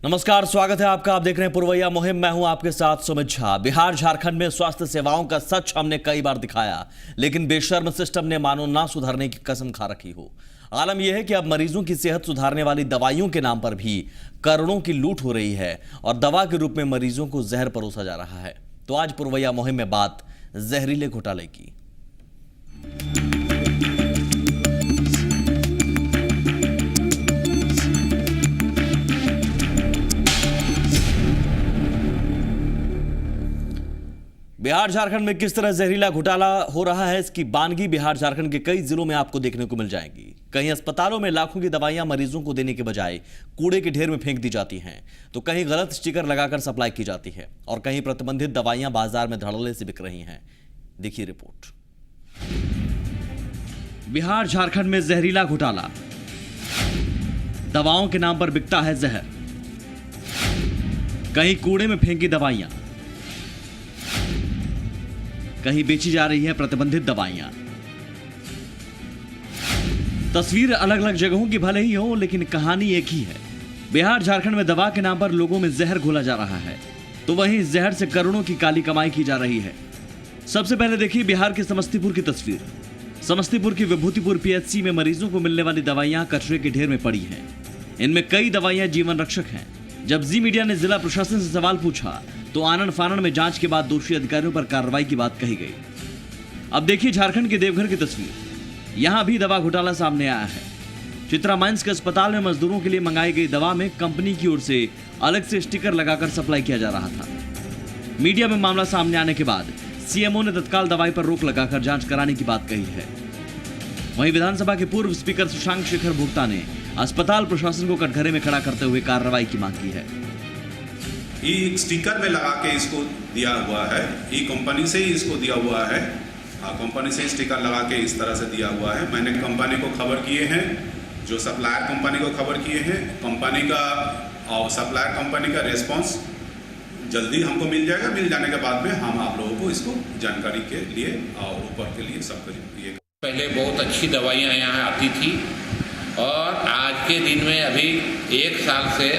नमस्कार, स्वागत है आपका। आप देख रहे हैं पुरवैया मुहिम। मैं हूं आपके साथ सुमित झा। बिहार झारखंड में स्वास्थ्य सेवाओं का सच हमने कई बार दिखाया, लेकिन बेशर्म सिस्टम ने मानो ना सुधरने की कसम खा रखी हो। आलम यह है कि अब मरीजों की सेहत सुधारने वाली दवाइयों के नाम पर भी करोड़ों की लूट हो रही है और दवा के रूप में मरीजों को जहर परोसा जा रहा है। तो आज पुरवैया मुहिम में बात जहरीले घोटाले की। बिहार झारखंड में किस तरह जहरीला घोटाला हो रहा है, इसकी बानगी बिहार झारखंड के कई जिलों में आपको देखने को मिल जाएंगी। कहीं अस्पतालों में लाखों की दवाइयां मरीजों को देने के बजाय कूड़े के ढेर में फेंक दी जाती हैं, तो कहीं गलत स्टिकर लगाकर सप्लाई की जाती है और कहीं प्रतिबंधित दवाइयां बाजार में धड़ल्ले से बिक रही हैं। देखिए रिपोर्ट। बिहार झारखंड में जहरीला घोटाला। दवाओं के नाम पर बिकता है जहर। कहीं कूड़े में फेंकी दवाइयां, कहीं बेची जा रही है प्रतिबंधित दवाइयां। तस्वीर अलग अलग जगहों की भले ही हो, लेकिन कहानी एक ही है। बिहार झारखंड में दवा के नाम पर लोगों में जहर घोला जा रहा है, तो वहीं इस जहर से करोड़ों की काली कमाई की जा रही है। सबसे पहले देखिए बिहार के समस्तीपुर की तस्वीर। समस्तीपुर की विभूतिपुर पीएचसी में मरीजों को मिलने वाली दवाइयां कचरे के ढेर में पड़ी हैं। इनमें कई दवाइयां जीवन रक्षक हैं। जब जी मीडिया ने जिला प्रशासन से सवाल पूछा तो आनन फानन में जांच के बाद दोषी अधिकारियों पर कार्रवाई की बात कही गई। अब देखिए झारखंड के देवघर की तस्वीर। यहां भी दवा घोटाला सामने आया है। चित्रा माइंस के अस्पताल में मजदूरों के लिए मंगाई गई दवा में कंपनी की ओर से अलग से स्टिकर लगाकर सप्लाई किया जा रहा था। मीडिया में मामला सामने आने के बाद सीएमओ ने तत्काल दवाई पर रोक लगाकर जांच कराने की बात कही है। वहीं विधानसभा के पूर्व स्पीकर सुशांत शेखर भोक्ता ने अस्पताल प्रशासन को कटघरे में खड़ा करते हुए कार्रवाई की मांग की है। ये स्टिकर में लगा के इसको दिया हुआ है, ये कंपनी से ही इसको दिया हुआ है। कंपनी से स्टिकर लगा के इस तरह से दिया हुआ है। मैंने कंपनी को खबर किए हैं, जो सप्लायर कंपनी को खबर किए हैं। कंपनी का और सप्लायर कंपनी का रिस्पांस जल्दी हमको मिल जाएगा। मिल जाने के बाद में हम आप लोगों को इसको जानकारी के लिए और ऊपर के लिए सब ये पहले बहुत अच्छी दवाइयाँ यहाँ आती थी और आज के दिन में अभी 1 साल से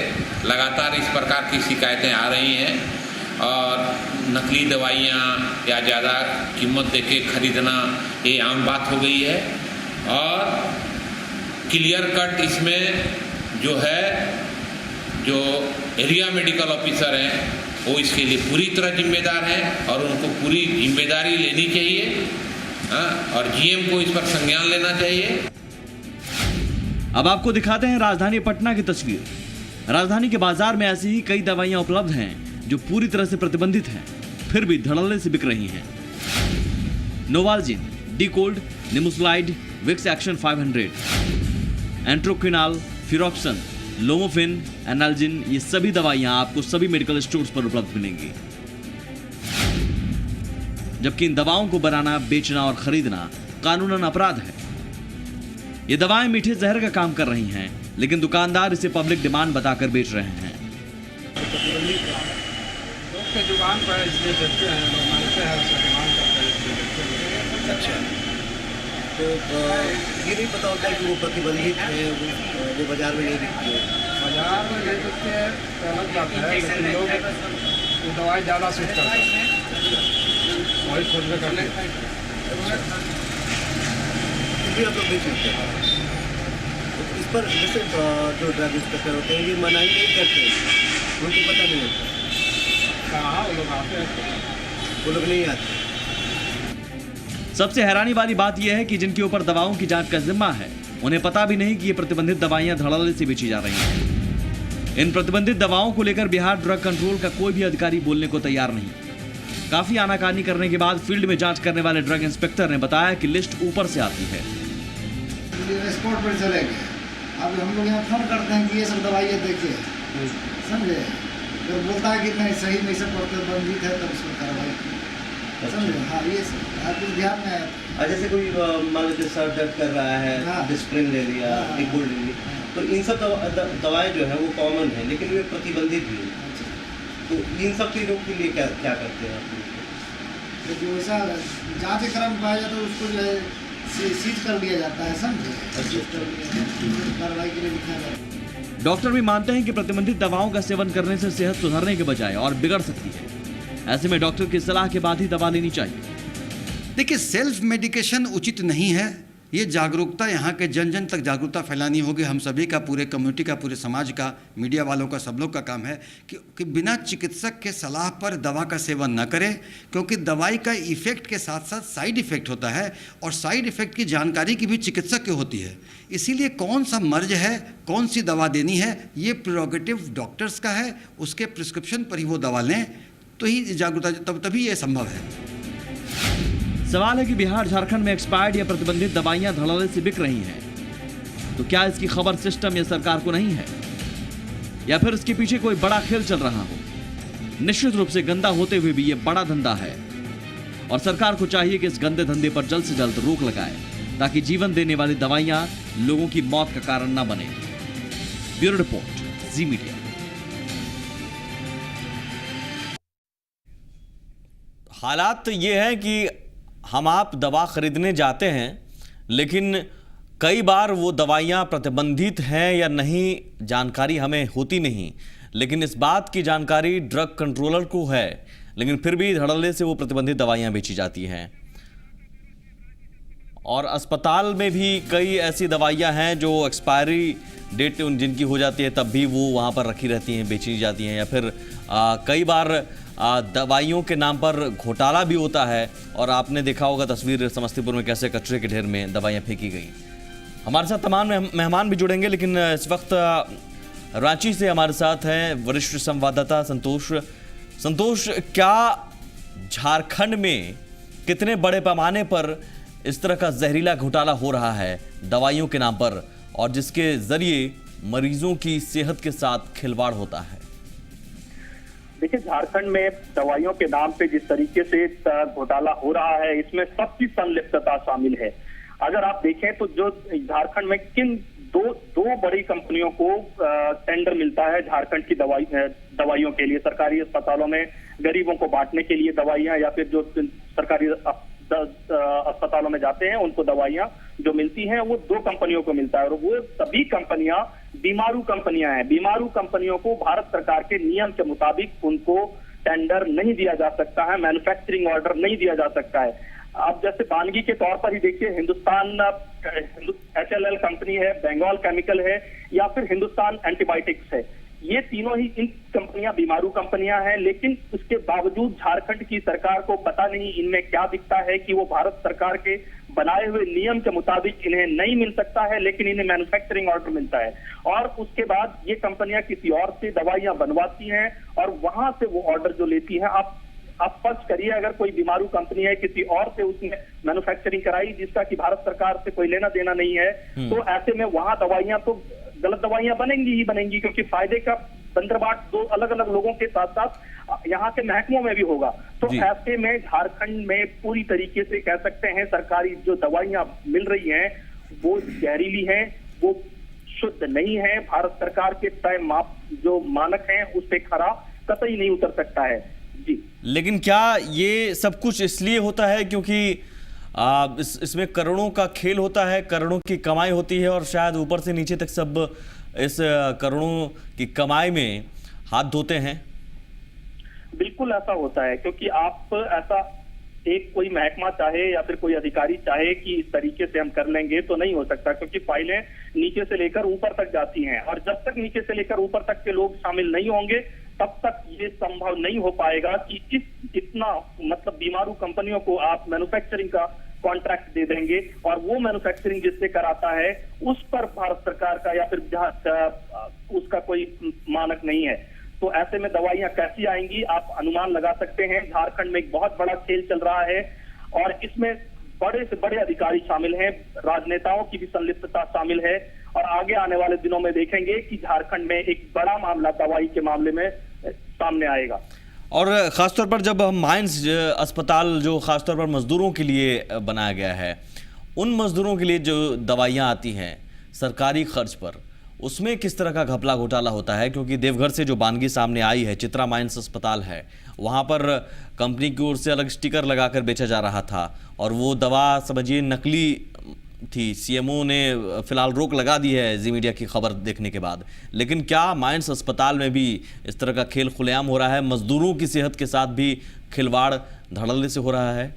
लगातार इस प्रकार की शिकायतें आ रही हैं और नकली दवाइयाँ या ज़्यादा कीमत देके खरीदना ये आम बात हो गई है। और क्लियर कट इसमें जो है, जो एरिया मेडिकल ऑफिसर हैं वो इसके लिए पूरी तरह जिम्मेदार हैं और उनको पूरी जिम्मेदारी लेनी चाहिए और जीएम को इस पर संज्ञान लेना चाहिए। अब आपको दिखाते हैं राजधानी पटना की तस्वीर। राजधानी के बाजार में ऐसी ही कई दवाइयां उपलब्ध हैं जो पूरी तरह से प्रतिबंधित हैं, फिर भी धड़ल्ले से बिक रही हैं। नोवाल्जिन, डीकोल्ड, निमुसलाइड, विक्स एक्शन 500, एंट्रोक्विनाल, फिरोक्सन, लोमोफिन, एनाल्जिन, ये सभी दवाइयां आपको सभी मेडिकल स्टोर्स पर उपलब्ध मिलेंगी। जबकि इन दवाओं को बनाना, बेचना और खरीदना कानूनन अपराध है। ये दवाएं मीठे जहर का काम कर रही हैं, लेकिन दुकानदार इसे पब्लिक डिमांड बताकर बेच रहे हैं। लोग के दुकान पर इसलिए बेचते हैं, लोग मांगते हैं, उसका डिमांड करते हैं, इसलिए बेचते हैं। अच्छा, तो ये नहीं पता होता है कि वो प्रतिबंधित है, वो बाजार में नहीं बिकती है। बाजार में नहीं बिकते हैं तो अलग बात है, लेकिन लोग वो दवाई ज़्यादा सूट करते हैं, वही खोजने करते हैं। फिर आप लोग बेच सकते हैं। तो इस पर जैसे जो ड्रग इंस्पेक्टर होते हैं ये मनाही नहीं करते, उनको पता नहीं होता। कहाँ वो लोग आते हैं, वो लोग नहीं आते। सबसे हैरानी वाली बात यह है कि जिनके ऊपर दवाओं की जांच का जिम्मा है, उन्हें पता भी नहीं कि ये प्रतिबंधित दवाइयां धड़ल्ले से बेची जा रही हैं। इन प्रतिबंधित दवाओं को लेकर बिहार ड्रग कंट्रोल का कोई भी अधिकारी बोलने को तैयार नहीं। काफी आनाकानी करने के बाद फील्ड में जांच करने वाले ड्रग इंस्पेक्टर ने बताया कि लिस्ट ऊपर से आती है। स्पॉट पर चले गए। अब हम लोग यहाँ फोन करते हैं कि ये सब दवाइयाँ देखिए, समझे। तो बोलता है कि नहीं सही में सब प्रतिबंधित है, तब इसमें कार्रवाई, समझे। हाँ, ये सब कुछ ध्यान में है। जैसे कोई मान लीजिए सर दर्द कर रहा है, डिस्प्रिन ले लिया, डिकोल्ड ले लिया, तो इन सब दवाएं जो है वो कॉमन है, लेकिन वे प्रतिबंधित भी है। तो इन सब चीज़ों के लिए क्या करते हैं आप? तो जो ऐसा जाँच के क्रम पाया जाता है उसको जो है सीज कर लिया जाता है, समझे। कार्रवाई के लिए लिखा जाता है। डॉक्टर भी मानते हैं कि प्रतिबंधित दवाओं का सेवन करने से सेहत सुधरने के बजाय और बिगड़ सकती है। ऐसे में डॉक्टर की सलाह के बाद ही दवा लेनी चाहिए। देखिए, सेल्फ मेडिकेशन उचित नहीं है। ये जागरूकता यहाँ के जन जन तक जागरूकता फैलानी होगी। हम सभी का, पूरे कम्युनिटी का, पूरे समाज का, मीडिया वालों का, सब लोग का काम है कि बिना चिकित्सक के सलाह पर दवा का सेवन न करें, क्योंकि दवाई का इफ़ेक्ट के साथ साथ साइड इफ़ेक्ट होता है और साइड इफ़ेक्ट की जानकारी की भी चिकित्सक की होती है। इसीलिए कौन सा मर्ज है, कौन सी दवा देनी है, ये प्रेरोगेटिव डॉक्टर्स का है। उसके प्रिस्क्रिप्शन पर ही वो दवा लें तो ही जागरूकता, तभी ये संभव है। सवाल है कि बिहार झारखंड में एक्सपायर्ड या प्रतिबंधित दवाइयां धड़ल्ले से बिक रही हैं, तो क्या इसकी खबर सिस्टम या सरकार को नहीं है, या फिर इसके पीछे कोई बड़ा खेल चल रहा हो? निश्चित रूप से गंदा होते हुए भी ये बड़ा धंधा है और सरकार को चाहिए कि इस गंदे धंधे पर जल्द से जल्द रोक लगाए, ताकि जीवन देने वाली दवाइयां लोगों की मौत का कारण न बने। ब्यूरो रिपोर्ट, जी मीडिया। हालात ये है कि हम आप दवा खरीदने जाते हैं, लेकिन कई बार वो दवाइयाँ प्रतिबंधित हैं या नहीं जानकारी हमें होती नहीं, लेकिन इस बात की जानकारी ड्रग कंट्रोलर को है, लेकिन फिर भी धड़ल्ले से वो प्रतिबंधित दवाइयाँ बेची जाती हैं। और अस्पताल में भी कई ऐसी दवाइयाँ हैं जो एक्सपायरी डेट जिनकी हो जाती है तब भी वो वहाँ पर रखी रहती हैं, बेची जाती हैं, या फिर कई बार दवाइयों के नाम पर घोटाला भी होता है। और आपने देखा होगा तस्वीर समस्तीपुर में कैसे कचरे के ढेर में दवाइयाँ फेंकी गई। हमारे साथ तमाम मेहमान भी जुड़ेंगे, लेकिन इस वक्त रांची से हमारे साथ हैं वरिष्ठ संवाददाता संतोष। संतोष, क्या झारखंड में कितने बड़े पैमाने पर इस तरह का जहरीला घोटाला हो रहा है दवाइयों के नाम पर, और जिसके जरिए मरीजों की सेहत के साथ खिलवाड़ होता है? देखिए, झारखंड में दवाइयों के नाम पे जिस तरीके से घोटाला हो रहा है, इसमें सबकी संलिप्तता शामिल है। अगर आप देखें तो जो झारखंड में किन दो बड़ी कंपनियों को टेंडर मिलता है झारखंड की दवाइयों के लिए, सरकारी अस्पतालों में गरीबों को बांटने के लिए दवाइयां, या फिर जो सरकारी अस्पतालों में जाते हैं उनको दवाइयां जो मिलती हैं वो दो कंपनियों को मिलता है, और वो सभी कंपनियां बीमारू कंपनियां हैं। बीमारू कंपनियों को भारत सरकार के नियम के मुताबिक उनको टेंडर नहीं दिया जा सकता है, मैन्युफैक्चरिंग ऑर्डर नहीं दिया जा सकता है। अब जैसे वानगी के तौर पर ही देखिए, हिंदुस्तान HLL कंपनी है, बंगाल केमिकल है, या फिर हिंदुस्तान एंटीबायोटिक्स है। ये तीनों ही इन कंपनियां बीमारू कंपनियां हैं, लेकिन उसके बावजूद झारखंड की सरकार को पता नहीं इनमें क्या दिखता है कि वो भारत सरकार के बनाए हुए नियम के मुताबिक इन्हें नहीं मिल सकता है, लेकिन इन्हें मैन्युफैक्चरिंग ऑर्डर मिलता है। और उसके बाद ये कंपनियां किसी और से दवाइयां बनवाती हैं और वहां से वो ऑर्डर जो लेती है, आप फर्ज करिए अगर कोई बीमारू कंपनी है, किसी और से उसने मैन्युफैक्चरिंग कराई जिसका कि भारत सरकार से कोई लेना देना नहीं है, तो ऐसे में वहां दवाइयां तो गलत दवाइयां बनेंगी ही बनेंगी, क्योंकि फायदे का बंदरबाट दो अलग अलग लोगों के साथ साथ यहाँ के महकमों में भी होगा। तो ऐसे में झारखंड में पूरी तरीके से कह सकते हैं सरकारी जो दवाइयां मिल रही हैं वो जहरीली हैं, वो शुद्ध नहीं है। भारत सरकार के तय जो मानक हैं उस पे खरा कतई नहीं उतर सकता है जी। लेकिन क्या ये सब कुछ इसलिए होता है क्योंकि इसमें करोड़ों का खेल होता है, करोड़ों की कमाई होती है, और शायद ऊपर से नीचे तक सब इस करोड़ों की कमाई में हाथ धोते हैं? बिल्कुल ऐसा होता है, क्योंकि आप ऐसा एक कोई महकमा चाहे या फिर कोई अधिकारी चाहे कि इस तरीके से हम कर लेंगे तो नहीं हो सकता, क्योंकि फाइलें नीचे से लेकर ऊपर तक जाती हैं, और जब तक नीचे से लेकर ऊपर तक के लोग शामिल नहीं होंगे तब तक ये संभव नहीं हो पाएगा कि इतना मतलब बीमारू कंपनियों को आप मैन्युफैक्चरिंग का कॉन्ट्रैक्ट दे देंगे, और वो मैन्युफैक्चरिंग जिससे कराता है उस पर भारत सरकार का या फिर उसका कोई मानक नहीं है। तो ऐसे में दवाइयां कैसी आएंगी आप अनुमान लगा सकते हैं। झारखंड में एक बहुत बड़ा खेल चल रहा है और इसमें बड़े से बड़े अधिकारी शामिल हैं, राजनेताओं की भी संलिप्तता शामिल है, और आगे आने वाले दिनों में देखेंगे कि झारखंड में एक बड़ा मामला दवाई के मामले में सामने आएगा। और ख़ासतौर पर जब हम माइंस अस्पताल जो ख़ासतौर पर मज़दूरों के लिए बनाया गया है, उन मज़दूरों के लिए जो दवाइयाँ आती हैं सरकारी खर्च पर, उसमें किस तरह का घपला घोटाला होता है? क्योंकि देवघर से जो वानगी सामने आई है, चित्रा माइंस अस्पताल है, वहाँ पर कंपनी की ओर से अलग स्टिकर लगाकर बेचा जा रहा था, और वो दवा समझिए नकली थी, सीएमओ ने फिलहाल रोक लगा दी है जी मीडिया की खबर देखने के बाद, लेकिन क्या माइंस अस्पताल में भी इस तरह का खेल खुलेआम हो रहा है? मजदूरों की सेहत के साथ भी खिलवाड़ धड़ल्ले से हो रहा है?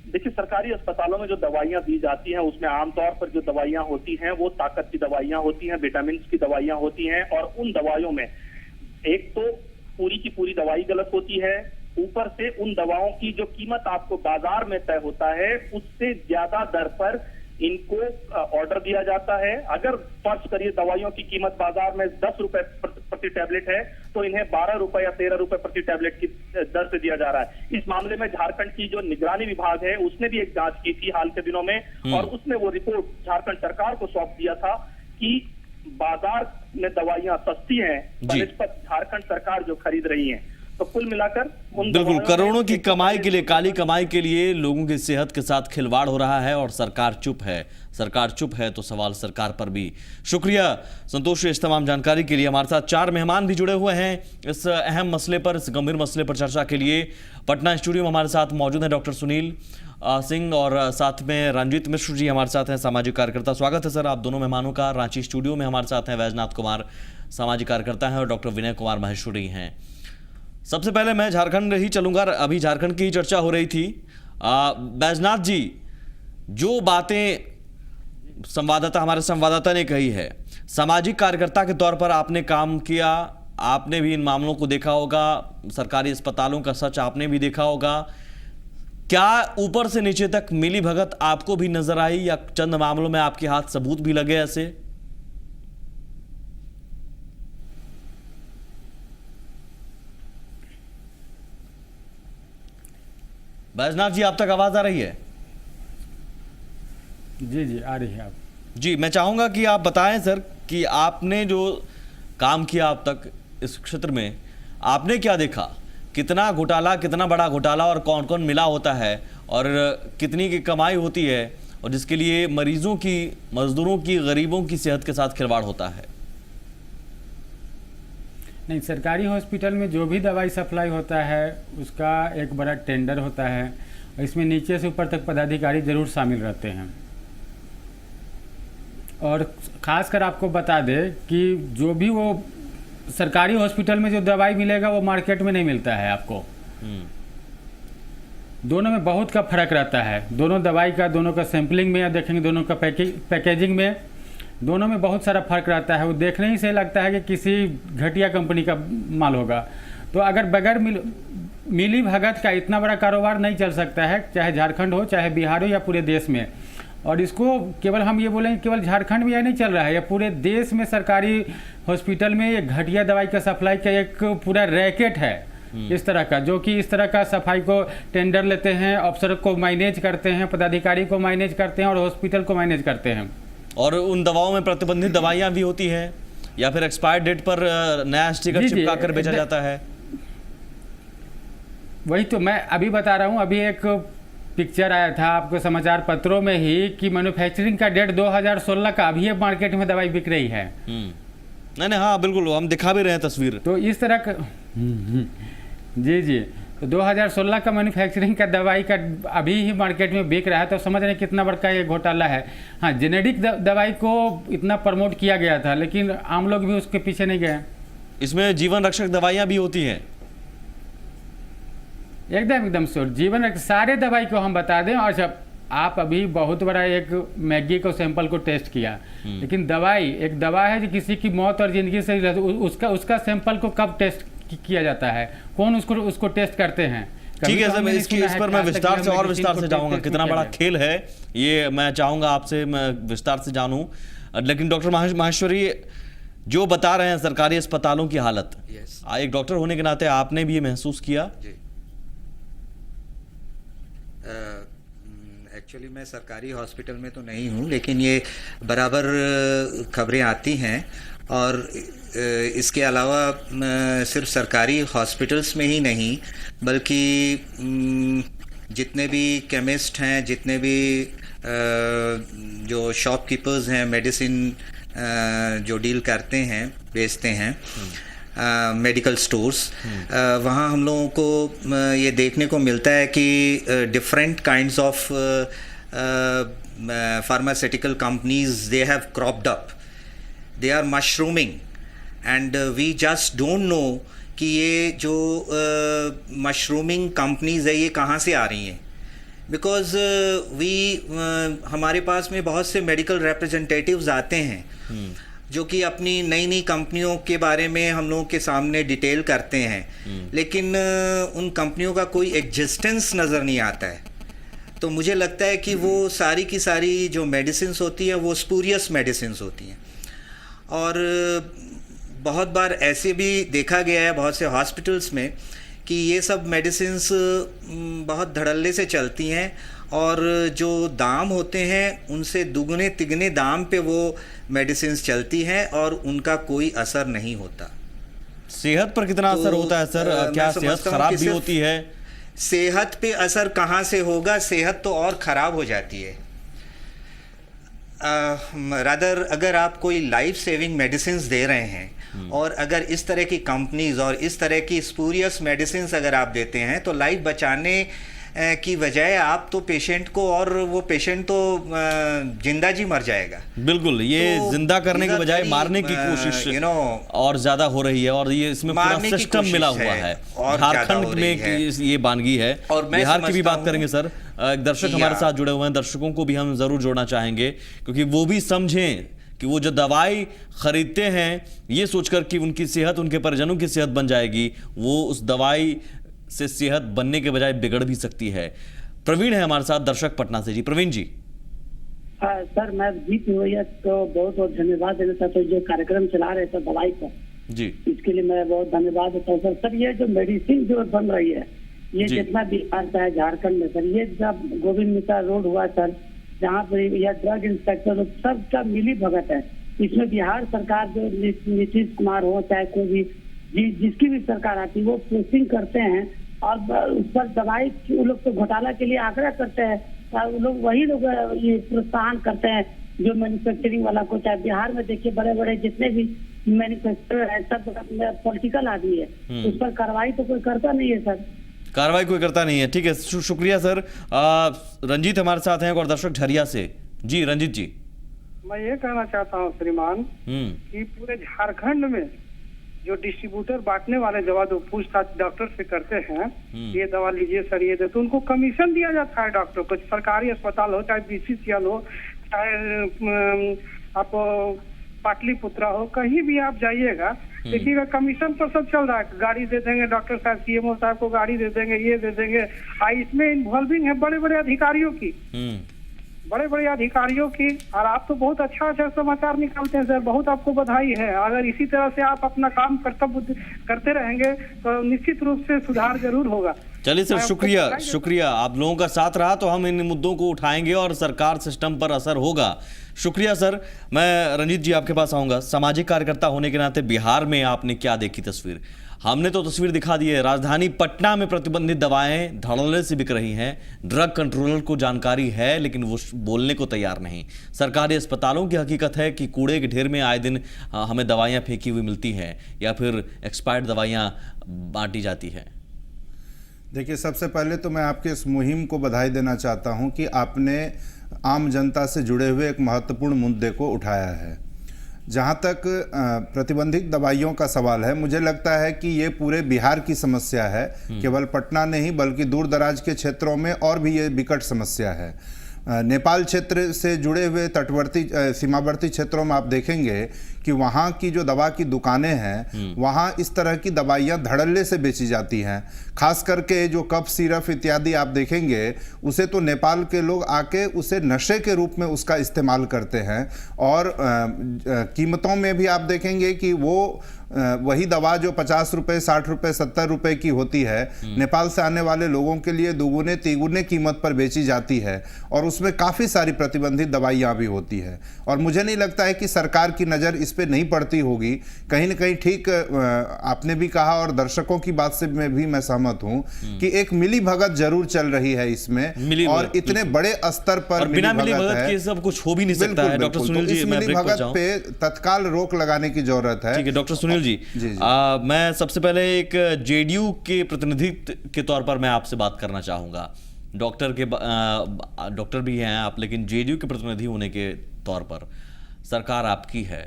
देखिए, सरकारी अस्पतालों में जो दवाइयां दी जाती हैं उसमें आमतौर पर जो दवाइयां होती हैं वो ताकत की दवाइयां होती हैं, विटामिन की दवाइयां होती हैं, और उन दवाइयों में एक तो पूरी की पूरी दवाई गलत होती है, ऊपर से उन दवाओं की जो कीमत आपको बाजार में तय होता है उससे ज्यादा दर पर इनको ऑर्डर दिया जाता है। अगर फर्ज करिए दवाइयों की कीमत बाजार में 10 रुपए प्रति टैबलेट है तो इन्हें 12 रुपए या 13 रुपए प्रति टैबलेट की दर से दिया जा रहा है। इस मामले में झारखंड की जो निगरानी विभाग है उसने भी एक जांच की थी हाल के दिनों में, और उसने वो रिपोर्ट झारखंड सरकार को सौंप दिया था कि बाजार में दवाइयां सस्ती हैं बनिस्बत झारखंड सरकार जो खरीद रही है। तो कुल मिलाकर बिल्कुल करोड़ों की कमाई के लिए, काली कमाई के लिए लोगों की सेहत के साथ खिलवाड़ हो रहा है और सरकार चुप है। सरकार चुप है तो सवाल सरकार पर भी। शुक्रिया संतोष इस तमाम जानकारी के लिए। हमारे साथ 4 मेहमान भी जुड़े हुए हैं इस अहम मसले पर, इस गंभीर मसले पर चर्चा के लिए। पटना स्टूडियो में हमारे साथ मौजूद है डॉक्टर सुनील सिंह और साथ में रंजीत मिश्र जी हमारे साथ हैं, सामाजिक कार्यकर्ता। स्वागत है सर आप दोनों मेहमानों का। रांची स्टूडियो में हमारे साथ हैं वैजनाथ कुमार, सामाजिक कार्यकर्ता हैं, और डॉक्टर विनय कुमार माहेश्वरी हैं। सबसे पहले मैं झारखंड ही चलूंगा, अभी झारखंड की ही चर्चा हो रही थी। बैजनाथ जी, जो बातें हमारे संवाददाता ने कही है, सामाजिक कार्यकर्ता के तौर पर आपने काम किया, आपने भी इन मामलों को देखा होगा, सरकारी अस्पतालों का सच आपने भी देखा होगा। क्या ऊपर से नीचे तक मिली भगत आपको भी नजर आई या चंद मामलों में आपके हाथ सबूत भी लगे ऐसे? बैजनाथ जी, आप तक आवाज आ रही है? जी आ रही है आप जी। मैं चाहूंगा कि आप बताएं सर कि आपने जो काम किया अब तक इस क्षेत्र में, आपने क्या देखा? कितना घोटाला, कितना बड़ा घोटाला, और कौन कौन मिला होता है, और कितनी की कमाई होती है, और जिसके लिए मरीजों की, मजदूरों की, गरीबों की सेहत के साथ खिलवाड़ होता है? नहीं, सरकारी हॉस्पिटल में जो भी दवाई सप्लाई होता है उसका एक बड़ा टेंडर होता है, और इसमें नीचे से ऊपर तक पदाधिकारी जरूर शामिल रहते हैं। और ख़ासकर आपको बता दें कि जो भी वो सरकारी हॉस्पिटल में जो दवाई मिलेगा वो मार्केट में नहीं मिलता है आपको। दोनों में बहुत का फर्क रहता है, दोनों दवाई का, दोनों का सैंपलिंग में या देखेंगे दोनों का पैकेजिंग में, दोनों में बहुत सारा फर्क रहता है। वो देखने ही से लगता है कि किसी घटिया कंपनी का माल होगा। तो अगर बगैर मिली भगत का इतना बड़ा कारोबार नहीं चल सकता है, चाहे झारखंड हो, चाहे बिहार हो, या पूरे देश में। और इसको केवल हम ये बोलेंगे केवल झारखंड में यह नहीं चल रहा है, या पूरे देश में सरकारी हॉस्पिटल में ये घटिया दवाई का सप्लाई का एक पूरा रैकेट है इस तरह का, जो कि इस तरह का सफाई को टेंडर लेते हैं, अफसर को मैनेज करते हैं, पदाधिकारी को मैनेज करते हैं, और हॉस्पिटल को मैनेज करते हैं। और उन दवाओं में प्रतिबंधित दवाइयां भी होती हैं, या फिर एक्सपायर डेट पर नया स्टिकर चिपका कर बेचा जाता है। वही तो मैं अभी बता रहा हूं। अभी एक पिक्चर आया था आपको समाचार पत्रों में ही कि मैन्युफैक्चरिंग का डेट 2016 का, अभी ये मार्केट में दवाई बिक रही है। नहीं, हाँ बिल्कुल, हम दिखा भी रहे हैं तस्वीर। तो इस तरह का जी तो 2016 का मैन्युफैक्चरिंग का दवाई का अभी ही मार्केट में बिक रहा है, तो समझ रहे हैं कितना बड़ा ये घोटाला है। हाँ, जेनेरिक दवाई को इतना प्रमोट किया गया था, लेकिन आम लोग भी उसके पीछे नहीं गए। इसमें जीवन रक्षक दवाइयां भी होती हैं। एकदम श्योर, जीवन रक्षक सारे दवाई को हम बता दें। और जब आप अभी बहुत बड़ा एक मैगी को सैंपल को टेस्ट किया, लेकिन दवाई एक दवा है जो किसी की मौत और जिंदगी से उसका सैंपल को कब टेस्ट किया जाता है, कौन उसको टेस्ट करते हैं? ठीक है सर, इस पर मैं विस्तार से जाऊंगा, कितना बड़ा खेल है ये मैं चाहूंगा आपसे मैं विस्तार से जानूं। लेकिन डॉक्टर माहेश्वरी, जो बता रहे हैं सरकारी अस्पतालों की हालत, एक डॉक्टर होने के नाते आपने भी ये महसूस किया? एक्चुअली मैं सरकारी हॉस्पिटल में तो नहीं हूँ, लेकिन ये बराबर खबरें आती हैं। और इसके अलावा सिर्फ सरकारी हॉस्पिटल्स में ही नहीं, बल्कि जितने भी केमिस्ट हैं, जितने भी जो शॉपकीपर्स हैं, मेडिसिन जो डील करते हैं, बेचते हैं, मेडिकल स्टोर्स, वहाँ हम लोगों को ये देखने को मिलता है कि different kinds of pharmaceutical companies, they have cropped up. They are mushrooming, and we just don't know कि ये जो मशरूमिंग कंपनीज है ये कहाँ से आ रही हैं, बिकॉज हमारे पास में बहुत से मेडिकल रिप्रेजेंटेटिव्स आते हैं जो कि अपनी नई नई कंपनियों के बारे में हम लोगों के सामने डिटेल करते हैं, लेकिन उन कंपनियों का कोई एग्जिस्टेंस नज़र नहीं आता है। तो मुझे लगता है कि वो सारी की सारी जो मेडिसिन्स होती हैं वो स्पूरियस मेडिसिन्स होती हैं, और बहुत बार ऐसे भी देखा गया है बहुत से हॉस्पिटल्स में कि ये सब मेडिसिन्स बहुत धड़ल्ले से चलती हैं और जो दाम होते हैं उनसे दुगने तिगने दाम पे वो मेडिसिन्स चलती हैं और उनका कोई असर नहीं होता। सेहत पर कितना असर होता है सर? क्या सेहत खराब भी होती है? सेहत पे असर कहाँ से होगा, सेहत तो और ख़राब हो जाती है। रादर अगर आप कोई लाइफ सेविंग मेडिसिन्स दे रहे हैं और अगर इस तरह की कंपनीज और इस तरह की स्पूरियस मेडिसिन्स अगर आप देते हैं तो लाइफ बचाने की बजाय आप तो पेशेंट को, और वो पेशेंट तो जिंदा जी मर जाएगा। बिल्कुल, ये तो जिंदा करने के बजाय मारने की कोशिश और ज्यादा हो रही है, और ये इसमें पूरा सिस्टम मिला हुआ है। झारखंड में ये बानगी है, और बिहार की भी बात करेंगे सर। एक दर्शक हमारे साथ जुड़े हुए हैं, दर्शकों को भी हम जरूर जोड़ना चाहेंगे क्योंकि वो भी समझें कि वो जो दवाई खरीदते हैं ये सोचकर कि उनकी सेहत, उनके परिजनों की सेहत बन जाएगी, वो उस दवाई से सेहत बनने के बजाय बिगड़ भी सकती है। प्रवीण है हमारे साथ, दर्शक पटना से। जी प्रवीण जी। सर मैं जीत हुई तो बहुत बहुत धन्यवाद देना चाहता हूँ, जो कार्यक्रम चला रहे थे दवाई पर जी, इसके लिए मैं बहुत धन्यवाद देता हूँ सर। ये जो मेडिसिन जो बन रही है ये जितना भी आता है झारखंड में सर, ये जब गोविंद मित्रा रोड हुआ सर, जहाँ पर यह ड्रग इंस्पेक्टर सबका मिली भगत है। इसमें बिहार सरकार जो नीतीश कुमार हो चाहे कोई भी जिसकी भी सरकार आती है वो पोस्टिंग करते हैं और उस पर दवाई वो लोग तो घोटाला के लिए आग्रह करते हैं, वो लोग वही लोग ये प्रोत्साहन करते हैं जो मैन्युफैक्चरिंग वाला को। चाहे बिहार में देखिए बड़े बड़े जितने भी मैन्युफैक्चरर है सब पॉलिटिकल आदमी है, उस पर कार्रवाई तो कोई करता नहीं है सर। कार्रवाई कोई करता नहीं है, ठीक है, शुक्रिया सर। रंजीत हमारे साथ हैं और दर्शक झरिया से। जी रंजीत जी। मैं ये कहना चाहता हूँ श्रीमान कि पूरे झारखंड में जो डिस्ट्रीब्यूटर बांटने वाले दवा जो पूछताछ डॉक्टर से करते हैं, ये दवा लीजिए सर ये दे, तो उनको कमीशन दिया जाता है डॉक्टर को। सरकारी अस्पताल हो चाहे बीसीसीएल हो चाहे आप पाटलिपुत्रा हो, कहीं भी आप जाइएगा देखिएगा कमीशन पर सब चल रहा है। गाड़ी दे देंगे डॉक्टर साहब, सीएमओ साहब को गाड़ी दे देंगे, ये दे देंगे। इसमें इन्वॉल्विंग है बड़े बड़े अधिकारियों की, बड़े बड़े अधिकारियों की। और आप तो बहुत अच्छा समाचार निकालते हैं सर, बहुत आपको बधाई है। अगर इसी तरह से आप अपना काम कर्तव्य करते रहेंगे तो निश्चित रूप से सुधार जरूर होगा। चलिए सर, शुक्रिया आप लोगों का साथ रहा तो हम इन मुद्दों को उठाएंगे और सरकार सिस्टम पर असर होगा। शुक्रिया सर। मैं रंजीत जी आपके पास आऊंगा। सामाजिक कार्यकर्ता होने के नाते बिहार में आपने क्या देखी तस्वीर? हमने तो तस्वीर दिखा दी है, राजधानी पटना में प्रतिबंधित दवाएं धड़ल्ले से बिक रही हैं। ड्रग कंट्रोलर को जानकारी है लेकिन वो बोलने को तैयार नहीं। सरकारी अस्पतालों की हकीकत है कि कूड़े के ढेर में आए दिन हमें दवाइयां फेंकी हुई मिलती हैं या फिर एक्सपायर्ड दवाइयां बांटी जाती है। देखिए, सबसे पहले तो मैं आपके इस मुहिम को बधाई देना चाहता हूं कि आपने आम जनता से जुड़े हुए एक महत्वपूर्ण मुद्दे को उठाया है। जहां तक प्रतिबंधित दवाइयों का सवाल है, मुझे लगता है कि ये पूरे बिहार की समस्या है, केवल पटना नहीं बल्कि दूर दराज के क्षेत्रों में और भी ये विकट समस्या है। नेपाल क्षेत्र से जुड़े हुए तटवर्ती सीमावर्ती क्षेत्रों में आप देखेंगे कि वहाँ की जो दवा की दुकानें हैं वहाँ इस तरह की दवाइयाँ धड़ल्ले से बेची जाती हैं। खास करके जो कफ सिरप इत्यादि आप देखेंगे उसे तो नेपाल के लोग आके उसे नशे के रूप में उसका इस्तेमाल करते हैं, और कीमतों में भी आप देखेंगे कि वो वही दवा जो 50 रुपये 60 रुपये 70 रुपये की होती है नेपाल से आने वाले लोगों के लिए दुगुने तिगुने कीमत पर बेची जाती है, और उसमें काफ़ी सारी प्रतिबंधित दवाइयाँ भी होती है। और मुझे नहीं लगता है कि सरकार की नज़र इस पे नहीं पड़ती होगी। कहीं ना कहीं ठीक आपने भी कहा और दर्शकों की बात से मैं सहमत हूँ कि एक मिली भगत जरूर चल रही है इसमें, और इतने बड़े स्तर पर बिना मिली भगत के सब कुछ हो भी नहीं सकता है। डॉक्टर सुनील जी, मिली भगत पे तत्काल रोक लगाने की जरूरत है। ठीक है डॉक्टर सुनील जी, मैं सबसे पहले एक जेडीयू के प्रतिनिधि के तौर पर मैं आपसे बात करना चाहूंगा डॉक्टर भी हैं आप, लेकिन जेडीयू के प्रतिनिधि होने के तौर पर सरकार आपकी है,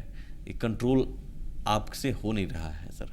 ये कंट्रोल आपसे हो नहीं रहा है सर।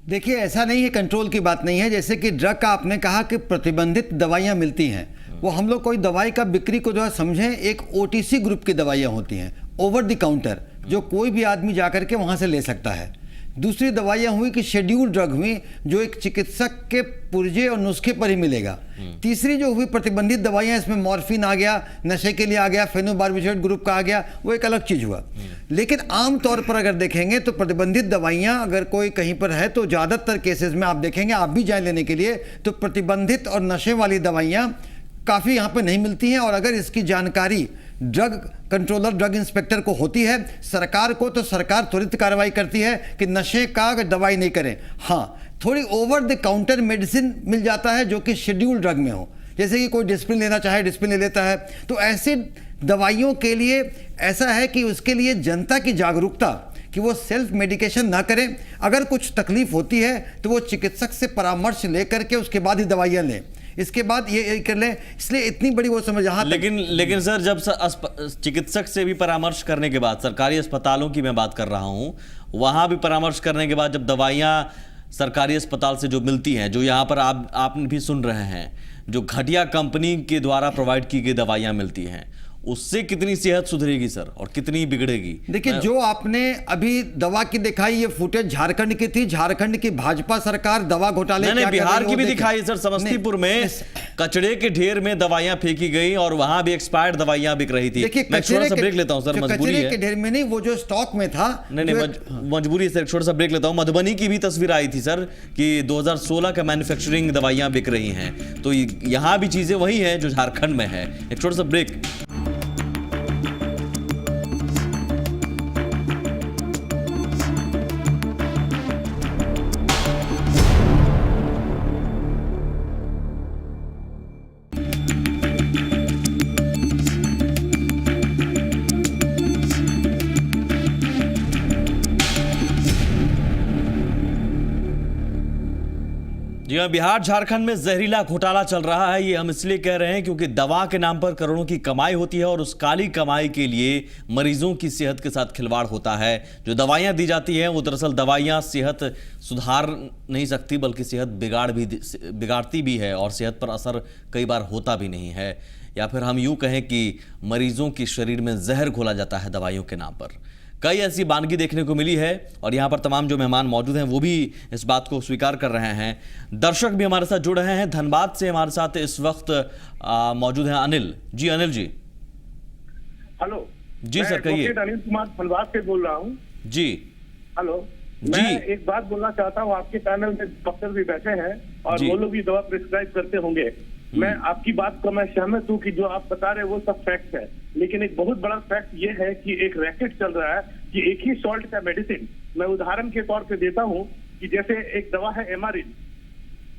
देखिए, ऐसा नहीं है, कंट्रोल की बात नहीं है। जैसे कि ड्रग का आपने कहा कि प्रतिबंधित दवाइयाँ मिलती हैं, वो हम लोग कोई दवाई का बिक्री को जो है समझें, एक ओटीसी ग्रुप की दवाइयाँ होती हैं, ओवर द काउंटर, जो कोई भी आदमी जा करके वहाँ से ले सकता है। दूसरी दवाइयाँ हुई कि शेड्यूल ड्रग हुई, जो एक चिकित्सक के पुर्जे और नुस्खे पर ही मिलेगा। तीसरी जो हुई प्रतिबंधित दवाइयाँ, इसमें मॉर्फिन आ गया, नशे के लिए आ गया, फेनोबार्बिटोएट ग्रुप का आ गया, वो एक अलग चीज़ हुआ। लेकिन आम तौर पर अगर देखेंगे तो प्रतिबंधित दवाइयाँ अगर कोई कहीं पर है तो ज़्यादातर केसेस में आप देखेंगे, आप भी जाए लेने के लिए, तो प्रतिबंधित और नशे वाली दवाइयाँ काफ़ी यहाँ पर नहीं मिलती हैं। और अगर इसकी जानकारी ड्रग कंट्रोलर, ड्रग इंस्पेक्टर को होती है, सरकार को, तो सरकार त्वरित कार्रवाई करती है कि नशे का दवाई नहीं करें। हाँ, थोड़ी ओवर द काउंटर मेडिसिन मिल जाता है जो कि शेड्यूल ड्रग में हो, जैसे कि कोई डिस्प्रिन लेना चाहे डिस्प्रिन ले लेता है। तो ऐसे दवाइयों के लिए ऐसा है कि उसके लिए जनता की जागरूकता कि वो सेल्फ मेडिकेशन ना करें। अगर कुछ तकलीफ होती है तो वो चिकित्सक से परामर्श लेकर के उसके बाद ही दवाइयाँ लें, इसके बाद ये कर लें। इसलिए इतनी बड़ी वो समझ यहाँ लेकिन सर, जब चिकित्सक से भी परामर्श करने के बाद, सरकारी अस्पतालों की मैं बात कर रहा हूँ, वहाँ भी परामर्श करने के बाद जब दवाइयाँ सरकारी अस्पताल से जो मिलती हैं, जो यहाँ पर आपने भी सुन रहे हैं, जो घटिया कंपनी के द्वारा प्रोवाइड की गई दवाइयाँ मिलती हैं, उससे कितनी सेहत सुधरेगी सर और कितनी बिगड़ेगी? देखिए, जो आपने अभी दवा की दिखाई, ये फुटेज झारखंड की थी। झारखंड की भाजपा सरकार दवा घोटाले नहीं, बिहार की भी दिखाई सर। समस्तीपुर में कचड़े के ढेर में दवाइयां फेंकी गई और वहां भी एक्सपायर्ड दवाइयां बिक रही थी। देखिए, मैं छोटा सा ब्रेक लेता हूं सर, मजबूरी है। के ढेर में नहीं, वो जो स्टॉक में था। नहीं, मजबूरी है, छोटा सा ब्रेक लेता हूं। मधुबनी की भी तस्वीर आई थी सर कि 2016 का मैन्युफैक्चरिंग दवाइयां बिक रही हैं, तो यहाँ भी चीजें वही है जो झारखंड में है। एक छोटा सा ब्रेक। जी हाँ, बिहार झारखंड में जहरीला घोटाला चल रहा है। ये हम इसलिए कह रहे हैं क्योंकि दवा के नाम पर करोड़ों की कमाई होती है और उस काली कमाई के लिए मरीजों की सेहत के साथ खिलवाड़ होता है। जो दवाइयाँ दी जाती हैं वो दरअसल दवाइयाँ सेहत सुधार नहीं सकती, बल्कि सेहत बिगाड़ती भी है और सेहत पर असर कई बार होता भी नहीं है। या फिर हम यूँ कहें कि मरीजों के शरीर में जहर घोला जाता है दवाइयों के नाम पर। कई ऐसी वानगी देखने को मिली है और यहाँ पर तमाम जो मेहमान मौजूद हैं वो भी इस बात को स्वीकार कर रहे हैं। दर्शक भी हमारे साथ जुड़ रहे हैं। धनबाद से हमारे साथ इस वक्त मौजूद हैं अनिल जी। अनिल जी, हेलो जी सर, कहिए। अनिल कुमार धनबाद से बोल रहा हूँ जी। हेलो जी, मैं एक बात बोलना चाहता हूँ। आपके पैनल में डॉक्टर भी बैठे हैं और वो लोग भी दवा प्रिस्क्राइब करते होंगे। मैं आपकी बात को मैं सहमत हूँ कि जो आप बता रहे हैं वो सब फैक्ट है, लेकिन एक बहुत बड़ा फैक्ट ये है कि एक रैकेट चल रहा है कि एक ही सॉल्ट का मेडिसिन, मैं उदाहरण के तौर पे देता हूँ कि जैसे एक दवा है एमारिन,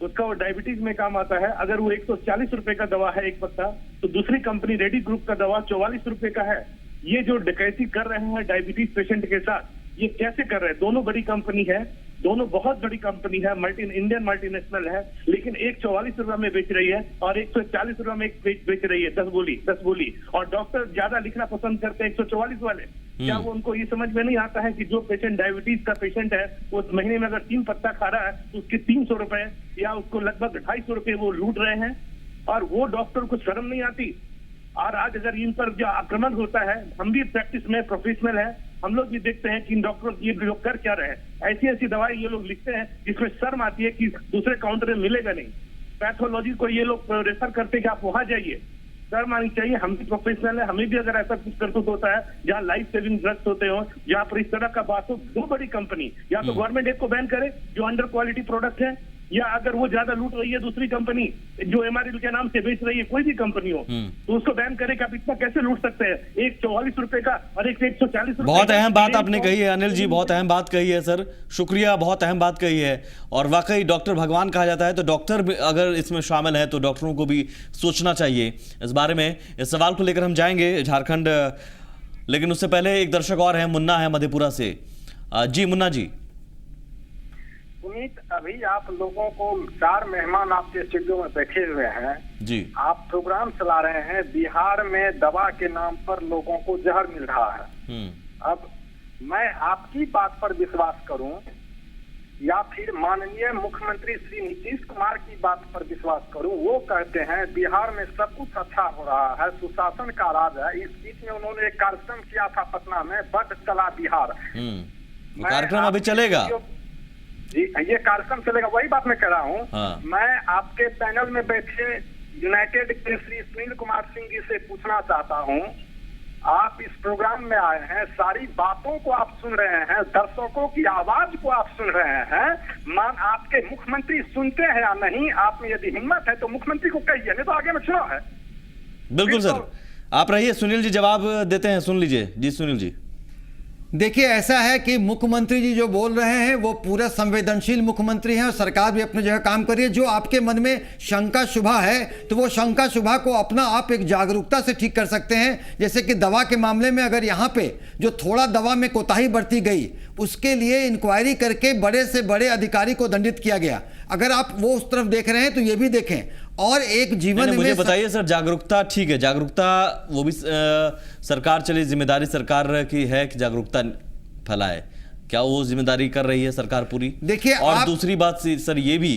उसका वो डायबिटीज में काम आता है। अगर वो 140 रुपए का दवा है एक पत्ता, तो दूसरी कंपनी रेडी ग्रुप का दवा 44 रुपए का है। ये जो डकैती कर रहे हैं डायबिटीज पेशेंट के साथ, ये कैसे कर रहे हैं? दोनों बड़ी कंपनी है, दोनों बहुत बड़ी कंपनी है, इंडियन मल्टीनेशनल है, लेकिन एक 44 रुपए में बेच रही है और 140 रुपए में बेच रही है 10 गोली। और डॉक्टर ज्यादा लिखना पसंद करते हैं 144 वाले। क्या वो उनको ये समझ में नहीं आता है कि जो पेशेंट डायबिटीज का पेशेंट है, वो महीने में अगर 3 पत्ता खा रहा है तो उसके 300 रुपए या उसको लगभग 250 रुपए वो लूट रहे हैं और वो डॉक्टर को शर्म नहीं आती। और आज अगर इन पर जो आक्रमण होता है, हम भी प्रैक्टिस में प्रोफेशनल है, हम लोग भी देखते हैं कि इन डॉक्टर ये लोग कर क्या रहे हैं। ऐसी ऐसी दवाई ये लोग लिखते हैं जिसमें शर्म आती है कि दूसरे काउंटर में मिलेगा नहीं। पैथोलॉजी को ये लोग रेफर करते हैं कि आप वहां जाइए। शर्म आनी चाहिए। हम भी प्रोफेशनल है, हमें भी अगर ऐसा कुछ करतूत होता है जहाँ लाइफ सेविंग ड्रग्स होते हो, जहाँ पर इस तरह का बात हो, दो बड़ी कंपनी या तो गवर्नमेंट एक को बैन करे जो अंडर क्वालिटी प्रोडक्ट है, या अगर वो ज्यादा लूट रही है दूसरी कंपनी जो एमआरएल के नाम से बेच रही है, कोई भी कंपनी हो, तो उसको बैन करे। कि आप इतना कैसे लूट सकते हैं? एक 44 रुपए का और एक 140 रुपए। बहुत अहम बात आपने कही है अनिल जी, बहुत अहम बात कही है सर, शुक्रिया, बहुत अहम बात कही है। और वाकई डॉक्टर भगवान कहा जाता है, तो डॉक्टर अगर इसमें शामिल है तो डॉक्टरों को भी सोचना चाहिए इस बारे में। इस सवाल को लेकर हम जाएंगे झारखंड, लेकिन उससे पहले एक दर्शक और है, मुन्ना है मधेपुरा से। जी मुन्ना जी। सुमित, अभी आप लोगों को 4 मेहमान आपके स्टूडियो में बैठे हुए हैं जी। आप प्रोग्राम चला रहे हैं, बिहार में दवा के नाम पर लोगों को जहर मिल रहा है। अब मैं आपकी बात पर विश्वास करूं या फिर माननीय मुख्यमंत्री श्री नीतीश कुमार की बात पर विश्वास करूं? वो कहते हैं बिहार में सब कुछ अच्छा हो रहा है, सुशासन का राज है। इस बीच में उन्होंने एक कार्यक्रम किया था पटना में, बड चला बिहार। कार्यक्रम अभी चलेगा जी, ये कार्यक्रम चलेगा, वही बात मैं कह रहा हूँ। हाँ। मैं आपके पैनल में बैठे यूनाइटेड के श्री सुनील कुमार सिंह जी से पूछना चाहता हूँ, आप इस प्रोग्राम में आए हैं, सारी बातों को आप सुन रहे हैं, दर्शकों की आवाज को आप सुन रहे हैं, आपके मुख्यमंत्री सुनते हैं या नहीं? आप में यदि हिम्मत है तो मुख्यमंत्री को कहिए, नहीं तो आगे में चुनाव है। बिल्कुल सर, आप रहिए, सुनील जी जवाब देते हैं, सुन लीजिए। जी सुनील जी। देखिए, ऐसा है कि मुख्यमंत्री जी जो बोल रहे हैं वो पूरा संवेदनशील मुख्यमंत्री हैं और सरकार भी अपनी जगह काम कर रही है। जो आपके मन में शंका शुभा है तो वो शंका शुभा को अपना आप एक जागरूकता से ठीक कर सकते हैं। जैसे कि दवा के मामले में अगर यहाँ पे जो थोड़ा दवा में कोताही बरती गई उसके लिए इंक्वायरी करके बड़े से बड़े अधिकारी को दंडित किया गया। अगर आप वो उस तरफ देख रहे हैं तो ये भी देखें। और एक जीवन में मुझे बताइए सर, जागरूकता ठीक है, जागरूकता वो भी सरकार चली, जिम्मेदारी सरकार की है कि जागरूकता फैलाए, क्या वो जिम्मेदारी कर रही है सरकार पूरी? देखिए, और दूसरी बात सर ये भी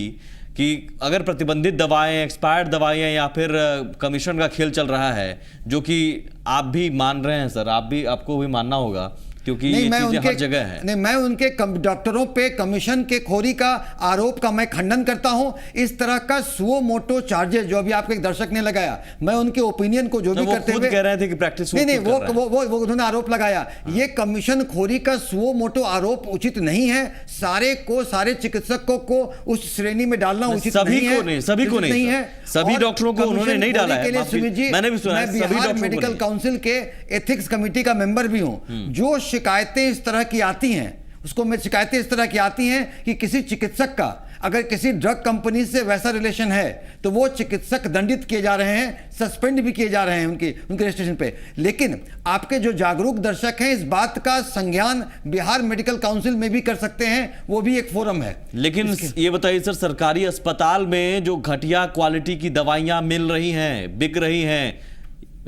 कि अगर प्रतिबंधित दवाएं, एक्सपायर्ड दवाएं या फिर कमीशन का खेल चल रहा है, जो कि आप भी मान रहे हैं सर, आपको भी मानना होगा क्योंकि ये चीजें हर जगह है। नहीं, मैं उनके डॉक्टरों पे कमीशन के खोरी का आरोप का मैं खंडन करता हूं। इस तरह का सुओ मोटो चार्जेस जो अभी आपके एक दर्शक ने लगाया, मैं उनके ओपिनियन को जो भी करते हुए कह रहे थे कि प्रैक्टिस नहीं, वो उन्होंने आरोप लगाया। ये कमीशन खोरी का सुओ मोटो आरोप उचित नहीं है। सारे चिकित्सकों को उस श्रेणी में डालना उचित नहीं है। सभी को नहीं है, सभी डॉक्टरों को उन्होंने नहीं डाला है। सुमित जी, मैंने भी सुना, मैं बिहार मेडिकल काउंसिल के एथिक्स कमेटी का मेंबर भी हूं। जो शिकायतें इस तरह की आती हैं, उसको मैं शिकायतें इस तरह की आती हैं कि किसी चिकित्सक का अगर किसी ड्रग कंपनी से वैसा रिलेशन है तो वो चिकित्सक दंडित किए जा रहे हैं, सस्पेंड भी किए जा रहे हैं उनके रजिस्ट्रेशन पे। लेकिन आपके जो जागरूक दर्शक हैं इस बात का संज्ञान बिहार मेडिकल काउंसिल में भी कर सकते हैं, वो भी एक फोरम है। लेकिन ये बताइए सर, सरकारी अस्पताल में जो घटिया क्वालिटी की दवाइयां मिल रही हैं, बिक रही हैं,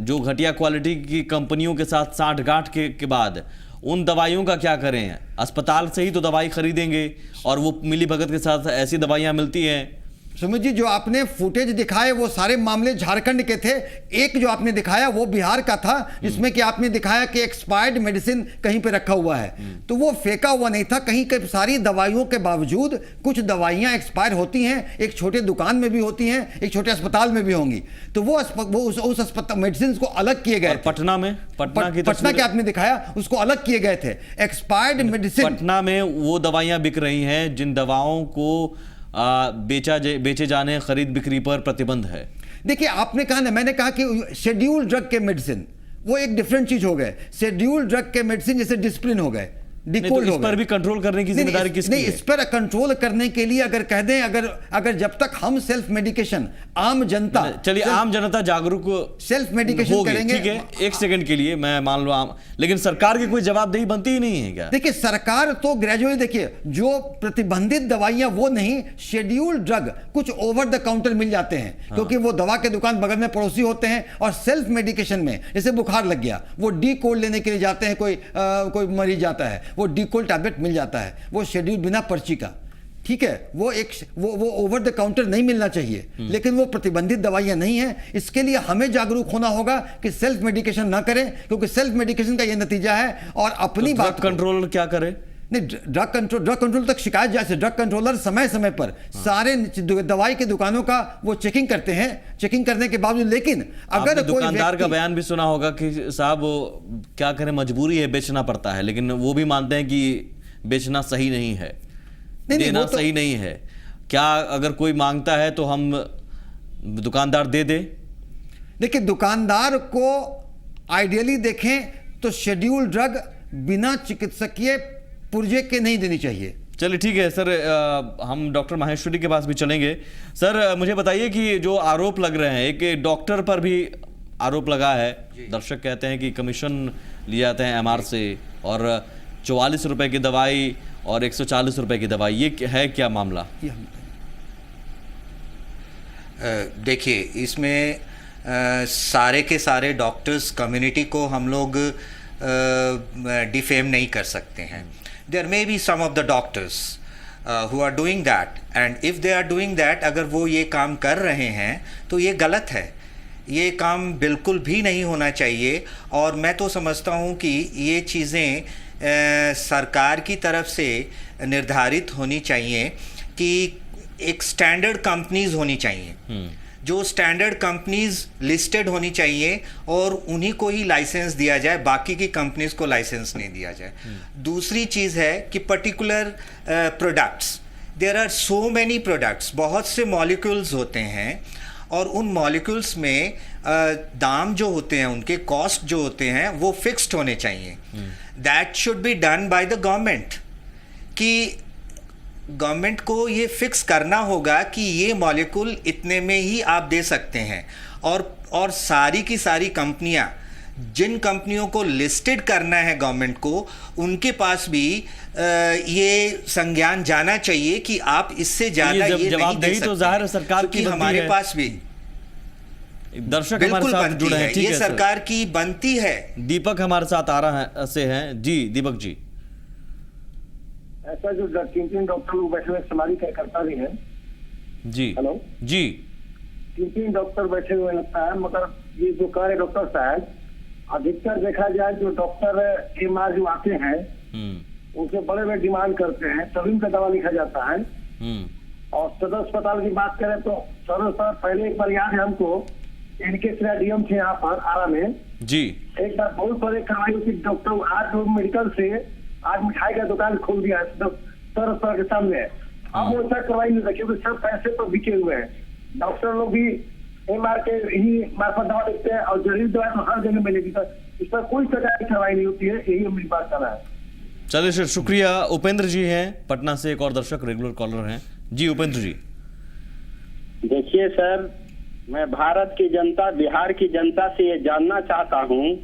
जो घटिया क्वालिटी की कंपनियों के साथ साठगांठ के बाद उन दवाइयों का क्या करें? अस्पताल से ही तो दवाई खरीदेंगे और वो मिली भगत के साथ ऐसी दवाइयां मिलती हैं। सुमित जी, जो आपने फुटेज दिखाए वो सारे मामले झारखंड के थे। एक जो आपने दिखाया वो बिहार का था, जिसमें कि आपने दिखाया कि एक्सपायर्ड मेडिसिन कहीं पे रखा हुआ है, तो वो फेंका हुआ नहीं था कहीं के। सारी दवाइयों के बावजूद कुछ दवाइयां एक्सपायर होती हैं, एक छोटे दुकान में भी होती हैं, एक छोटे अस्पताल में भी होंगी। तो वो उस अस्पताल मेडिसिन को अलग किए गए। पटना के आपने दिखाया, उसको अलग किए गए थे एक्सपायर्ड मेडिसिन। पटना में वो दवाइयां बिक रही हैं जिन दवाओं को बेचे जाने, खरीद बिक्री पर प्रतिबंध है। देखिए, आपने कहा ना, मैंने कहा कि शेड्यूल्ड ड्रग के मेडिसिन वो एक डिफरेंट चीज हो गए। शेड्यूल्ड ड्रग के मेडिसिन जैसे डिस्प्रिन हो गए, तो इस पर भी कंट्रोल करने की जिम्मेदारी किसकी है? इस पर कंट्रोल करने के लिए अगर कह दें, अगर जब तक हम सेल्फ मेडिकेशन, आम जनता, चलिए आम जनता जागरूक सेल्फ मेडिकेशन करेंगे, ठीक है, एक सेकंड के लिए मैं मान लो आम, लेकिन सरकार की कोई जवाबदेही बनती ही नहीं है क्या? देखिए, सरकार तो ग्रेजुअली, देखिए, जो प्रतिबंधित दवाइयां वो नहीं, शेड्यूल्ड ड्रग कुछ ओवर द काउंटर मिल जाते हैं। क्योंकि वो दवा के दुकान बगल में पड़ोसी होते हैं। और सेल्फ मेडिकेशन में जैसे बुखार लग गया, वो डी कोड लेने के लिए जाते हैं, कोई मरीज जाता है, वो डीकोल टैबलेट मिल जाता है, वो शेड्यूल बिना पर्ची का, ठीक है, वो ओवर द काउंटर नहीं मिलना चाहिए। लेकिन वो प्रतिबंधित दवाइयां नहीं है। इसके लिए हमें जागरूक होना होगा कि सेल्फ मेडिकेशन ना करें, क्योंकि सेल्फ मेडिकेशन का ये नतीजा है। और अपनी बात कंट्रोल क्या करे? नहीं, ड्रग कंट्रोल तक शिकायत जाए, ड्रग कंट्रोलर समय समय पर सारे दवाई की दुकानों का वो चेकिंग करते हैं, चेकिंग करने के बावजूद। लेकिन अगर दुकानदार का बयान भी सुना होगा कि साहब क्या करें, मजबूरी है, बेचना पड़ता है, लेकिन वो भी मानते हैं कि बेचना सही नहीं है, देना सही नहीं है। क्या अगर कोई मांगता है तो हम दुकानदार दे दे? देखिए, दुकानदार को आइडियली देखें तो शेड्यूल ड्रग बिना चिकित्सकीय पुर्जे के नहीं देनी चाहिए। चलिए ठीक है सर, हम डॉक्टर माहेश्वरी के पास भी चलेंगे। सर मुझे बताइए कि जो आरोप लग रहे हैं, एक डॉक्टर पर भी आरोप लगा है, दर्शक कहते हैं कि कमीशन लिए जाते हैं एमआर से और 44 रुपए की दवाई और 140 रुपए की दवाई, ये है क्या मामला? देखिए, इसमें सारे के सारे डॉक्टर्स कम्युनिटी को हम लोग डिफेम नहीं कर सकते हैं. There may be some of the doctors who are doing that, and if they are doing that, अगर वो ये काम कर रहे हैं तो ये गलत है. ये काम बिल्कुल भी नहीं होना चाहिए. और मैं तो समझता हूँ कि ये चीज़ें सरकार की तरफ से निर्धारित होनी चाहिए कि एक स्टैंडर्ड कंपनीज होनी चाहिए, जो स्टैंडर्ड कंपनीज लिस्टेड होनी चाहिए और उन्हीं को ही लाइसेंस दिया जाए, बाकी की कंपनीज को लाइसेंस नहीं दिया जाए. दूसरी चीज़ है कि particular products, there are so many products, बहुत से मॉलिक्यूल्स होते हैं और उन मॉलिक्यूल्स में दाम जो होते हैं, उनके कॉस्ट जो होते हैं वो फिक्स्ड होने चाहिए. That should be done by the government, कि गवर्नमेंट को ये फिक्स करना होगा कि ये मॉलिक्यूल इतने में ही आप दे सकते हैं. और सारी की सारी कंपनियां, जिन कंपनियों को लिस्टेड करना है गवर्नमेंट को, उनके पास भी ये संज्ञान जाना चाहिए कि आप इससे ज्यादा ये नहीं दे सकते. तो जाहिर सरकार की हमारे पास भी दर्शक हमारे साथ जुड़े हैं. ठीक है, ये सरकार की बनती है. दीपक हमारे साथ आ रहा है से हैं. जी दीपक जी. ऐसा जो 3 डॉक्टर लोग बैठे हुए समाधि कार्यकर्ता भी हैं. जी हेलो जी. 3 डॉक्टर बैठे हुए लगता है, मगर ये जो कह रहे डॉक्टर साहब, अधिकतर देखा जाए जो डॉक्टर एमआर जो आते हैं उनसे बड़े बड़े डिमांड करते हैं, तभी उनका दवा लिखा जाता है. और सदर अस्पताल की बात करें तो सदर अस्पताल पहले एक बार याद है हमको, इनके डीएम थे यहाँ पर आरा में जी, एक बार बहुत बड़े करवाई उसकी डॉक्टर, आज मेडिकल से आज मिठाई का दुकान खोल दिया है सदर अस्पताल के सामने. अब वो ऐसा करवाई नहीं रखी, सब पैसे पर बिके हुए हैं. डॉक्टर लोग भी एमआर के ही मार्फत दवा देते हैं और जरूरी दवा तो हर जगह मिलेगी. इस पर कोई प्रकार की कार्रवाई नहीं होती है, यही मेरी बात कर रहा है. चलिए सर, शुक्रिया. उपेंद्र जी हैं पटना से, एक और दर्शक रेगुलर कॉलर हैं. जी उपेंद्र जी. देखिए सर, मैं भारत की जनता, बिहार की जनता से ये जानना चाहता हूँ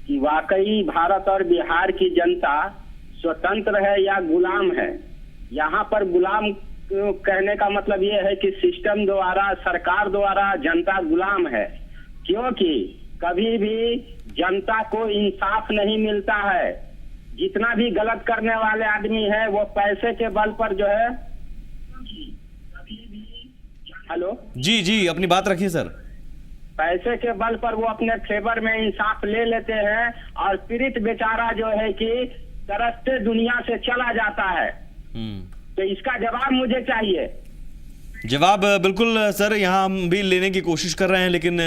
कि वाकई भारत और बिहार की जनता स्वतंत्र है या गुलाम है. यहाँ पर गुलाम कहने का मतलब ये है कि सिस्टम द्वारा, सरकार द्वारा जनता गुलाम है, क्योंकि कभी भी जनता को इंसाफ नहीं मिलता है. जितना भी गलत करने वाले आदमी है वो पैसे के बल पर जो है, हेलो जी जी अपनी बात रखिए सर. पैसे के बल पर वो अपने फेवर में इंसाफ ले लेते हैं और पीड़ित बेचारा जो है कि तरसते दुनिया से चला जाता है. तो इसका जवाब मुझे चाहिए. जवाब बिल्कुल सर, यहाँ हम भी लेने की कोशिश कर रहे हैं, लेकिन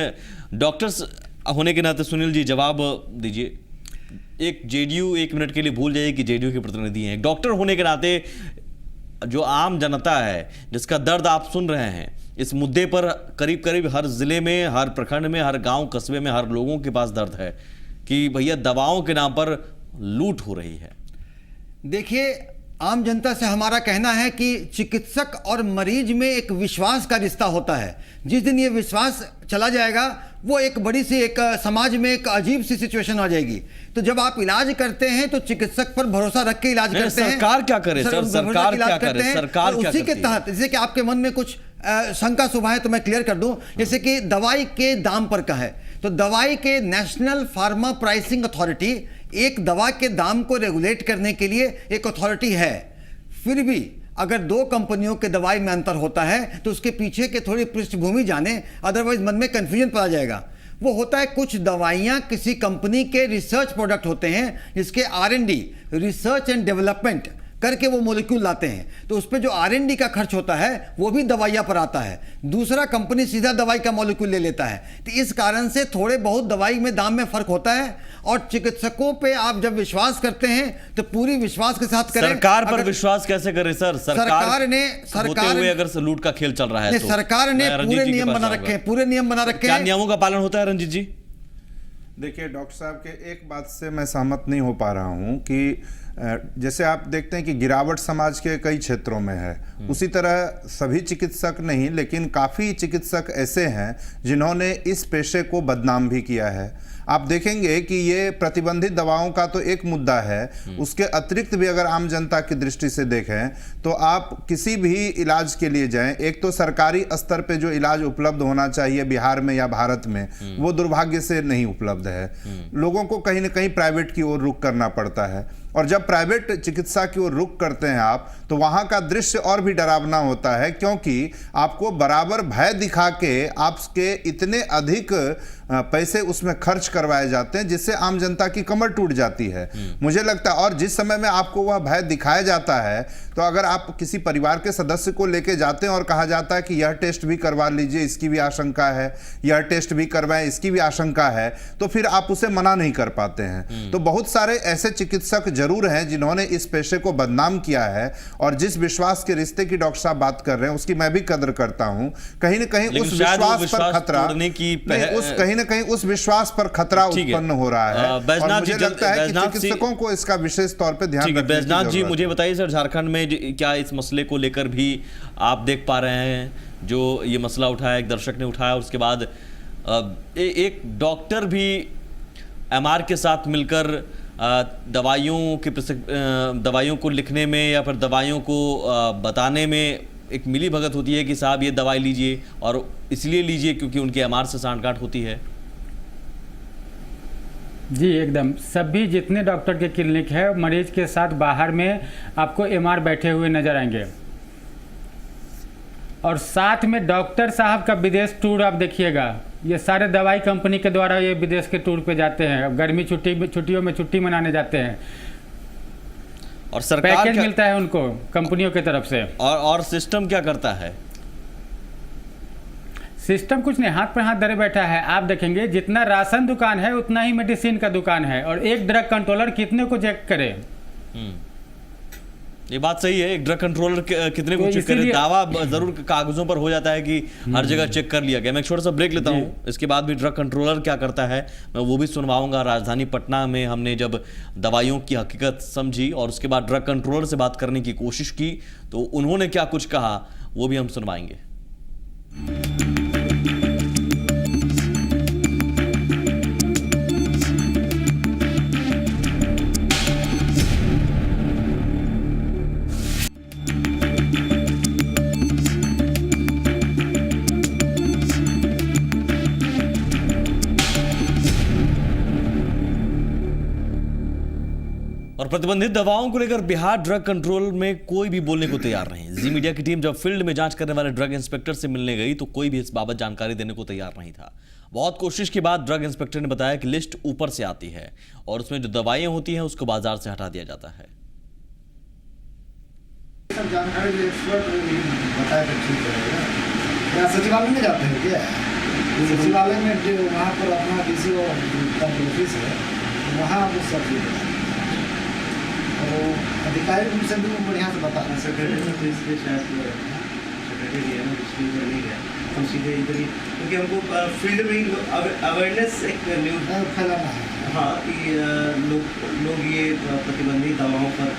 डॉक्टर्स होने के नाते सुनील जी जवाब दीजिए. एक जेडीयू, 1 मिनट के लिए भूल जाइए कि जेडीयू के प्रतिनिधि हैं. डॉक्टर होने के नाते जो आम जनता है जिसका दर्द आप सुन रहे हैं, इस मुद्दे पर करीब करीब हर जिले में, हर प्रखंड में, हर गांव कस्बे में हर लोगों के पास दर्द है कि भैया दवाओं के नाम पर लूट हो रही है. देखिए, आम जनता से हमारा कहना है कि चिकित्सक और मरीज में एक विश्वास का रिश्ता होता है. जिस दिन ये विश्वास चला जाएगा, वो एक बड़ी सी एक समाज में एक अजीब सी सिचुएशन आ जाएगी. तो जब आप इलाज करते हैं तो चिकित्सक पर भरोसा रख के इलाज करते हैं. सरकार क्या करे सर, सरकार क्या करे, सरकार क्या उसी के तहत, जैसे कि आपके मन में कुछ शंका सुबह है तो मैं क्लियर कर दूं. जैसे कि दवाई के दाम पर का है, तो दवाई के नेशनल फार्मा प्राइसिंग अथॉरिटी एक दवा के दाम को रेगुलेट करने के लिए एक अथॉरिटी है. फिर भी अगर 2 कंपनियों के दवाई में अंतर होता है तो उसके पीछे के थोड़ी पृष्ठभूमि जाने, अदरवाइज मन में कंफ्यूजन पड़ा जाएगा. वो होता है, कुछ दवाइयाँ किसी कंपनी के रिसर्च प्रोडक्ट होते हैं जिसके R&D, रिसर्च एंड डेवलपमेंट करके वो मॉलिक्यूल लाते हैं, तो उस पर जो R&D का खर्च होता है वो भी दवाइयाँ पर आता है. दूसरा कंपनी सीधा दवाई का मॉलिक्यूल ले लेता है. तो इस कारण से थोड़े बहुत दवाई में दाम में फर्क होता है. और चिकित्सकों पे आप जब विश्वास करते हैं तो पूरी विश्वास के साथ करें. सरकार पर विश्वास कैसे करें सर? सरकार ने अगर लूट का खेल चल रहा है तो सरकार ने पूरे नियम बना रखे हैं, पूरे नियम बना रखे हैं. क्या नियमों का पालन होता है रंजीत जी? देखिए डॉक्टर साहब के एक बात से मैं सहमत नहीं हो पा रहा हूं कि जैसे आप देखते हैं कि गिरावट समाज के कई क्षेत्रों में है, उसी तरह सभी चिकित्सक नहीं लेकिन काफ़ी चिकित्सक ऐसे हैं जिन्होंने इस पेशे को बदनाम भी किया है. आप देखेंगे कि ये प्रतिबंधित दवाओं का तो एक मुद्दा है, उसके अतिरिक्त भी अगर आम जनता की दृष्टि से देखें तो आप किसी भी इलाज के लिए जाएं, एक तो सरकारी स्तर पे जो इलाज उपलब्ध होना चाहिए बिहार में या भारत में, वो दुर्भाग्य से नहीं उपलब्ध है। लोगों को कहीं ना कहीं प्राइवेट की ओर रुख करना पड़ता है, और जब प्राइवेट चिकित्सा की ओर रुख करते हैं आप, तो वहां का दृश्य और भी डरावना होता है, क्योंकि आपको बराबर भय दिखा के आपके इतने अधिक पैसे उसमें खर्च करवाए जाते हैं जिससे आम जनता की कमर टूट जाती है। मुझे लगता है, और जिस समय में आपको वह भय दिखाया जाता है, तो अगर आप किसी परिवार के सदस्य को लेके जाते हैं और कहा जाता है कि यह टेस्ट भी करवा लीजिए, इसकी भी आशंका है, यह टेस्ट भी करवाएं, इसकी भी आशंका है, तो फिर आप उसे मना नहीं कर पाते हैं। तो बहुत सारे ऐसे चिकित्सक जरूर हैं जिन्होंने इस पेशे को बदनाम किया है, और जिस विश्वास के रिश्ते की डॉक्टर साहब बात कर रहे हैं उसकी मैं भी कदर करता हूं। कहीं ना कहीं उस विश्वास पर खतरा, कहीं उस विश्वास पर खतरा उत्पन्न हो रहा है, और मुझे लगता है कि चिकित्सकों को इसका विशेष तौर पे ध्यान रखने की बैजनाथ जी, जरूरत मुझे बताइए सर, झारखंड में क्या इस मसले को लेकर भी आप देख पा रहे हैं जो ये मसला उठाया, एक दर्शक ने उठाया, उसके बाद एक डॉक्टर भी एमआर के साथ मिलकर दवाइयों को लिखने में या फिर दवाइयों को बताने में एक मिली भगत होती है कि साहब ये दवाई लीजिए, और इसलिए लीजिए क्योंकि उनके एमआर से सांठगांठ होती है। जी एकदम, सभी जितने डॉक्टर के क्लिनिक है, मरीज के साथ बाहर में आपको एमआर बैठे हुए नजर आएंगे, और साथ में डॉक्टर साहब का विदेश टूर आप देखिएगा। ये सारे दवाई कंपनी के द्वारा ये विदेश के टूर पे जाते हैं, गर्मी छुट्टियों में छुट्टी मनाने जाते हैं, और सरकार पैकेज मिलता है उनको कंपनियों की तरफ से। और सिस्टम क्या करता है? सिस्टम कुछ नहीं, हाथ पर हाथ धरे बैठा है। आप देखेंगे जितना राशन दुकान है उतना ही मेडिसिन का दुकान है, और एक ड्रग कंट्रोलर कितने को चेक करे? ये बात सही है, एक ड्रग कंट्रोलर कितने को चेक करे? दावा जरूर कागजों पर हो जाता है कि हर जगह चेक कर लिया गया। मैं एक छोटा सा ब्रेक लेता हूँ, इसके बाद भी ड्रग कंट्रोलर क्या करता है मैं वो भी सुनवाऊंगा। राजधानी पटना में हमने जब दवाइयों की हकीकत समझी और उसके बाद ड्रग कंट्रोलर से बात करने की कोशिश की तो उन्होंने क्या कुछ कहा वो भी हम सुनवाएंगे। और प्रतिबंधित दवाओं को लेकर बिहार ड्रग कंट्रोल में कोई भी बोलने को तैयार नहीं। जी मीडिया की टीम जब फील्ड में जांच करने वाले ड्रग इंस्पेक्टर से मिलने गई तो कोई भी इस बाबत जानकारी देने को तैयार नहीं था। बहुत कोशिश के बाद ड्रग इंस्पेक्टर ने बताया कि लिस्ट ऊपर से आती है और उसमें जो दवाइयां होती हैं उसको बाजार से हटा दिया जाता है। सब जानकारी बताया तो ठीक रहेगा। सचिवालय में जाते हैं क्या? सचिवालय में जो वहाँ पर अपना डीसी ऑफिस है वहाँ वो सब चीज़ तो अधिकारी उनसे भी बढ़िया से बता रहे हैं। सेक्रेटरी तो इसलिए शायद सेक्रेटरी है ना, इसलिए नहीं गया हम सीधे इधर ही, क्योंकि हमको फील्ड में अवेयरनेस एक न्यूज़ फैलाना है। हाँ कि लोग ये प्रतिबंधित दवाओं पर,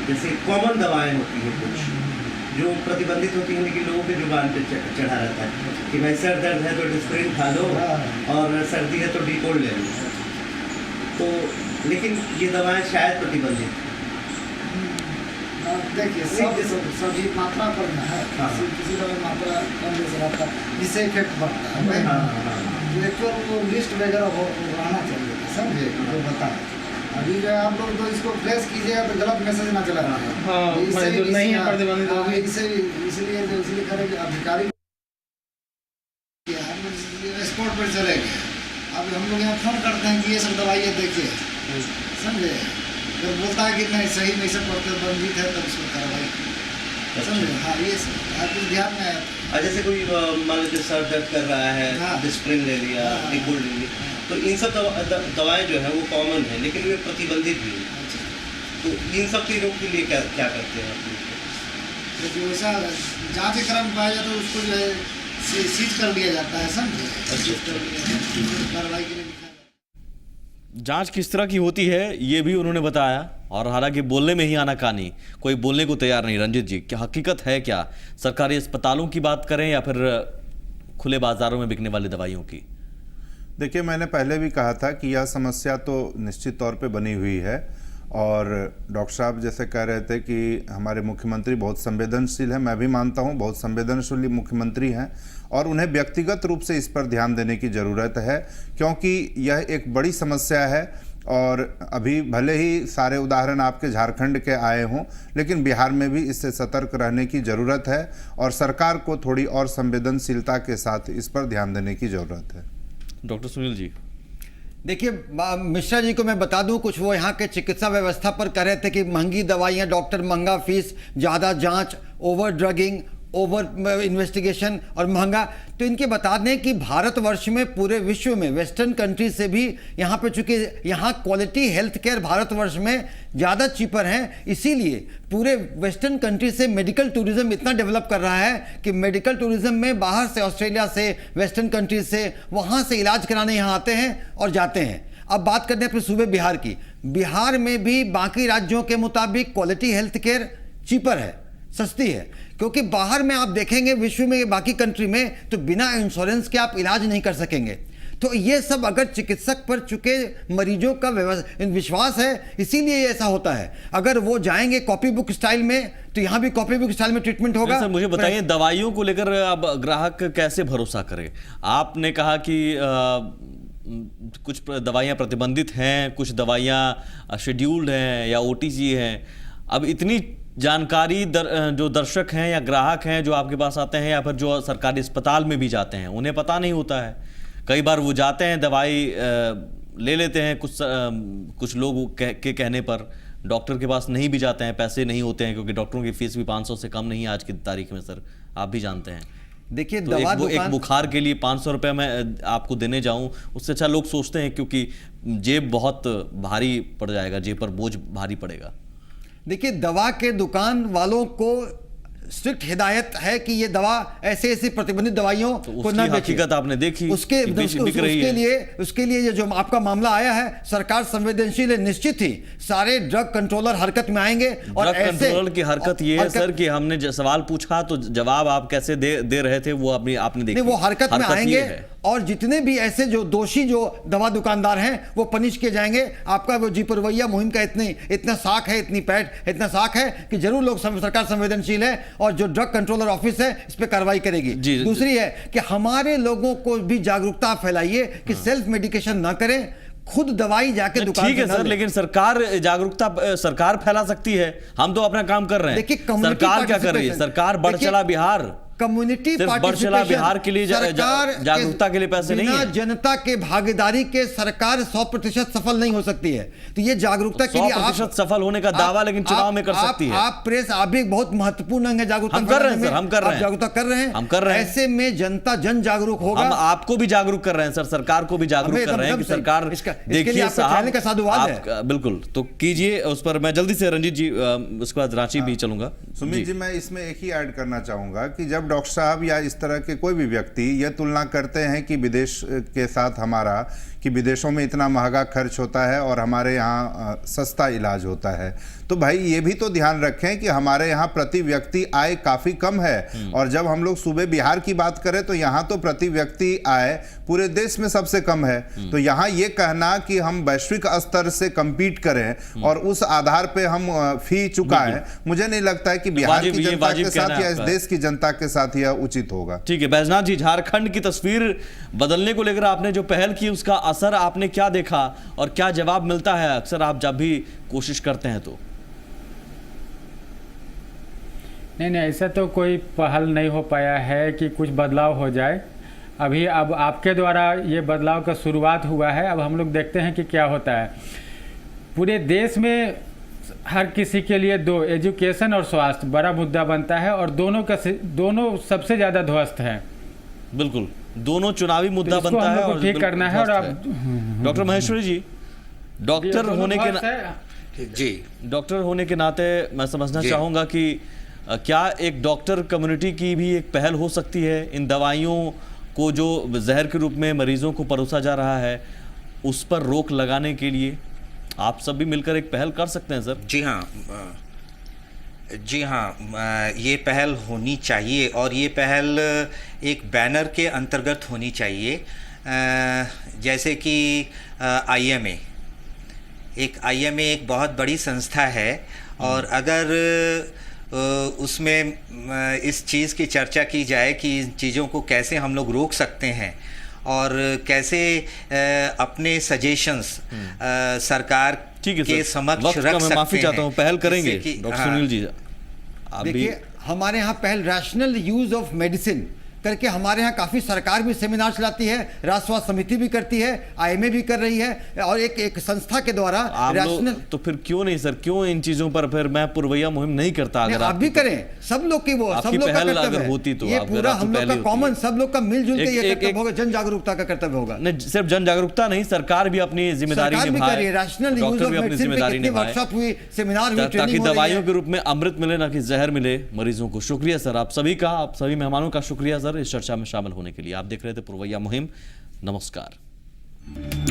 जैसे कॉमन दवाएं होती हैं कुछ जो प्रतिबंधित होती हैं लेकिन लोगों के जुबान पे चढ़ा रहता है कि भाई सर दर्द है तो डिस्प्रिन खा लो और सर्दी है तो डीकोल ले लो, तो लेकिन ये दवाएं शायद प्रतिबंधित। देखिए सभी मात्रा पर ना है, किसी दवा मात्रा कम जैसे रहता है जिससे इफेक्ट बढ़ता है। तो लिस्ट वगैरह रहना चाहिए, समझे जो बताए। अभी जो आप लोग तो इसको फ्लैश कीजिएगा तो गलत मैसेज ना चला रहा है, इसलिए करेंगे अधिकारी स्पॉट पर चले गए। अब हम लोग यहाँ फोन करते हैं कि ये सब दवाइयाँ देखिए, समझे, अगर बोलता है कि नहीं सही में सब पढ़ते बंदित है तब उसको कार्रवाई, समझे। हाँ ये सब कुछ ध्यान में है। जैसे कोई मान लीजिए सर दर्द कर रहा है, डिस्प्रिन ले लिया, डिकोल ले लिया, तो इन सब दवाएं जो है वो कॉमन है लेकिन वे प्रतिबंधित भी है। तो इन सब चीज़ों के लिए क्या करते हैं आप? जो ऐसा जाँच के क्रम पाया जाता है उसको जो है सीज कर लिया जाता है, समझे, कार्रवाई के लिए। जांच किस तरह की होती है ये भी उन्होंने बताया, और हालांकि बोलने में ही आनाकानी, कोई बोलने को तैयार नहीं। रंजित जी, क्या हकीकत है क्या? सरकारी अस्पतालों की बात करें या फिर खुले बाजारों में बिकने वाली दवाइयों की? देखिए, मैंने पहले भी कहा था कि यह समस्या तो निश्चित तौर पे बनी हुई है और डॉक्टर साहब जैसे कह रहे थे कि हमारे मुख्यमंत्री बहुत संवेदनशील हैं, मैं भी मानता हूं बहुत संवेदनशील मुख्यमंत्री हैं और उन्हें व्यक्तिगत रूप से इस पर ध्यान देने की ज़रूरत है, क्योंकि यह एक बड़ी समस्या है। और अभी भले ही सारे उदाहरण आपके झारखंड के आए हों, लेकिन बिहार में भी इससे सतर्क रहने की ज़रूरत है और सरकार को थोड़ी और संवेदनशीलता के साथ इस पर ध्यान देने की ज़रूरत है। डॉक्टर सुनील जी, देखिए मिश्रा जी को मैं बता दूं, कुछ वो यहाँ के चिकित्सा व्यवस्था पर कह रहे थे कि महंगी दवाइयाँ, डॉक्टर महंगा फीस, ज़्यादा जांच, ओवर ड्रगिंग, ओवर इन्वेस्टिगेशन और महंगा। तो इनके बता दें कि भारतवर्ष में पूरे विश्व में वेस्टर्न कंट्री से भी यहाँ पे चूँकि यहाँ क्वालिटी हेल्थ केयर भारतवर्ष में ज़्यादा चीपर हैं, इसीलिए पूरे वेस्टर्न कंट्री से मेडिकल टूरिज्म इतना डेवलप कर रहा है कि मेडिकल टूरिज्म में बाहर से, ऑस्ट्रेलिया से, वेस्टर्न कंट्री से, वहाँ से इलाज कराने यहाँ आते हैं और जाते हैं। अब बात करते हैं अपने सूबे बिहार की। बिहार में भी बाकी राज्यों के मुताबिक क्वालिटी हेल्थ केयर चीपर है, सस्ती है, क्योंकि बाहर में आप देखेंगे विश्व में बाकी कंट्री में तो बिना इंश्योरेंस के आप इलाज नहीं कर सकेंगे। तो ये सब अगर चिकित्सक पर चुके मरीजों का विश्वास है, इसीलिए ये ऐसा होता है। अगर वो जाएंगे कॉपी बुक स्टाइल में तो यहाँ भी कॉपी बुक स्टाइल में ट्रीटमेंट होगा। सर मुझे बताइए, दवाइयों को लेकर अब ग्राहक कैसे भरोसा करे? आपने कहा कि कुछ दवाइयाँ प्रतिबंधित हैं, कुछ दवाइयाँ शेड्यूल्ड हैं या OTC हैं। अब इतनी जानकारी जो दर्शक हैं या ग्राहक हैं जो आपके पास आते हैं या फिर जो सरकारी अस्पताल में भी जाते हैं, उन्हें पता नहीं होता है। कई बार वो जाते हैं, दवाई ले लेते हैं, कुछ लोग के कहने पर डॉक्टर के पास नहीं भी जाते हैं, पैसे नहीं होते हैं, क्योंकि डॉक्टरों की फीस भी 500 से कम नहीं है आज की तारीख में। सर आप भी जानते हैं। देखिए तो एक बुखार के लिए 500 रुपये मैं आपको देने जाऊं, उससे अच्छा लोग सोचते हैं, क्योंकि जेब बहुत भारी पड़ जाएगा, जेब पर बोझ भारी पड़ेगा। देखिए दवा के दुकान वालों को स्ट्रिक्ट हिदायत है कि ये दवा ऐसे ऐसे प्रतिबंधित दवाइयों को न बेचें। हकीकत आपने देखी, उसके लिए ये जो आपका मामला आया है, सरकार संवेदनशील है, निश्चित ही सारे ड्रग कंट्रोलर हरकत में आएंगे। और ड्रग कंट्रोलर की हरकत ये है सर कि हमने सवाल पूछा तो जवाब आप कैसे दे रहे थे वो आपने देखा। वो हरकत में आएंगे और जितने भी ऐसे जो दोषी जो दवा दुकानदार हैं वो पनिश किए जाएंगे। आपका वो जी परवैया मुहिम का इतना साख है, इतना साख है कि जरूर लोग सरकार संवेदनशील है और जो ड्रग कंट्रोलर ऑफिस है इस पे कार्रवाई करेगी। दूसरी है कि हमारे लोगों को भी जागरूकता फैलाइए कि सेल्फ मेडिकेशन ना करें, खुद दवाई जाके दुकान ठीक है सर, लेकिन सरकार जागरूकता सरकार फैला सकती है, हम तो अपना काम कर रहे हैं। देखिए सरकार क्या कर रही है? सरकार बढ़ चला बिहार, कम्युनिटी पार्टिसिपेशन बिहार के लिए जागरूकता के लिए पैसे नहीं है। जनता के भागीदारी के सरकार 100% सफल नहीं हो सकती है। तो ये जागरूकता के लिए 100% सफल होने का दावा लेकिन चुनाव में कर सकती है। आप प्रेस, आप भी बहुत महत्वपूर्ण अंग है जागरूकता। हम कर रहे हैं सर, हम कर रहे हैं, जागरूकता कर रहे हैं, हम कर रहे हैं। ऐसे में जनता जन जागरूक होगा। हम आपको भी जागरूक कर रहे हैं सर, सरकार को भी जागरूक कर रहे हैं कि सरकार देखिए साहब का साधुवाद है। बिल्कुल, तो कीजिए उस पर। मैं जल्दी से रंजीत जी, उसके बाद रांची भी चलूंगा। सुमित जी, मैं इसमें एक ही ऐड करना चाहूंगा कि जब डॉक्टर साहब या इस तरह के कोई भी व्यक्ति यह तुलना करते हैं कि विदेश के साथ हमारा, कि विदेशों में इतना महंगा खर्च होता है और हमारे यहाँ सस्ता इलाज होता है, तो भाई ये भी तो ध्यान रखें कि हमारे यहाँ प्रति व्यक्ति आय काफ़ी कम है। और जब हम लोग सूबे बिहार की बात करें तो यहाँ तो प्रति व्यक्ति आय पूरे देश में सबसे कम है। तो यहाँ ये कहना कि हम वैश्विक स्तर से कम्पीट करें और उस आधार पे हम फी चुकाएं, मुझे नहीं लगता है कि बिहार की जनता के साथ या इस देश की जनता के साथ यह उचित होगा। ठीक है बैजनाथ जी, झारखंड की तस्वीर बदलने को लेकर आपने जो पहल की उसका असर आपने क्या देखा और क्या जवाब मिलता है अक्सर आप जब भी कोशिश करते हैं तो? नहीं, ऐसा तो कोई पहल नहीं हो पाया है कि कुछ बदलाव हो जाए। अभी अब आपके द्वारा ये बदलाव का शुरुआत हुआ है, अब हम लोग देखते हैं कि क्या होता है। पूरे देश में हर किसी के लिए दो, एजुकेशन और स्वास्थ्य बड़ा मुद्दा बनता है और दोनों सबसे ज़्यादा ध्वस्त है। बिल्कुल, दोनों चुनावी मुद्दा बनता है और ठीक करना है। और अब डॉक्टर महेश्वरी जी, डॉक्टर होने के नाते मैं समझना चाहूँगा कि क्या एक डॉक्टर कम्युनिटी की भी एक पहल हो सकती है इन दवाइयों को जो जहर के रूप में मरीजों को परोसा जा रहा है उस पर रोक लगाने के लिए आप सब भी मिलकर एक पहल कर सकते हैं सर? जी हाँ, ये पहल होनी चाहिए और ये पहल एक बैनर के अंतर्गत होनी चाहिए जैसे कि IMA एक बहुत बड़ी संस्था है, और अगर उसमें इस चीज़ की चर्चा की जाए कि इन चीज़ों को कैसे हम लोग रोक सकते हैं और कैसे अपने सजेशंस सरकार के समक्ष रख सकते हैं। माफी चाहता हूँ, पहल करेंगे डॉक्टर सुनील जी। देखिए, हमारे यहाँ पहल रैशनल यूज ऑफ मेडिसिन करके हमारे यहाँ काफ़ी सरकार भी सेमिनार चलाती है, राष्ट्र स्वास्थ्य समिति भी करती है, IMA भी कर रही है, और एक संस्था के द्वारा रैशनल। तो फिर क्यों नहीं सर, क्यों इन चीजों पर फिर मैं पुरवैया मुहिम नहीं करता? अगर आप भी करें, सब लोग की वो सब लोग का कर्तव्य होती तो ये पूरा हम लोग का कॉमन, सब लोग का मिलजुल के ये कर्तव्य होगा, जन जागरूकता का कर्तव्य होगा। नहीं, सिर्फ जन जागरूकता नहीं, सरकार भी अपनी जिम्मेदारी निभाए, रैशनल यूज ऑफ मेडिसिन पे कितनी वर्कशॉप हुई, सेमिनार हुई, ताकि दवाइयों के रूप में अमृत मिले ना कि जहर मिले मरीजों को। शुक्रिया सर, आप सभी का, आप सभी मेहमानों का शुक्रिया सर इस चर्चा में शामिल होने के लिए। आप देख रहे थे पुरवैया मुहिम। नमस्कार।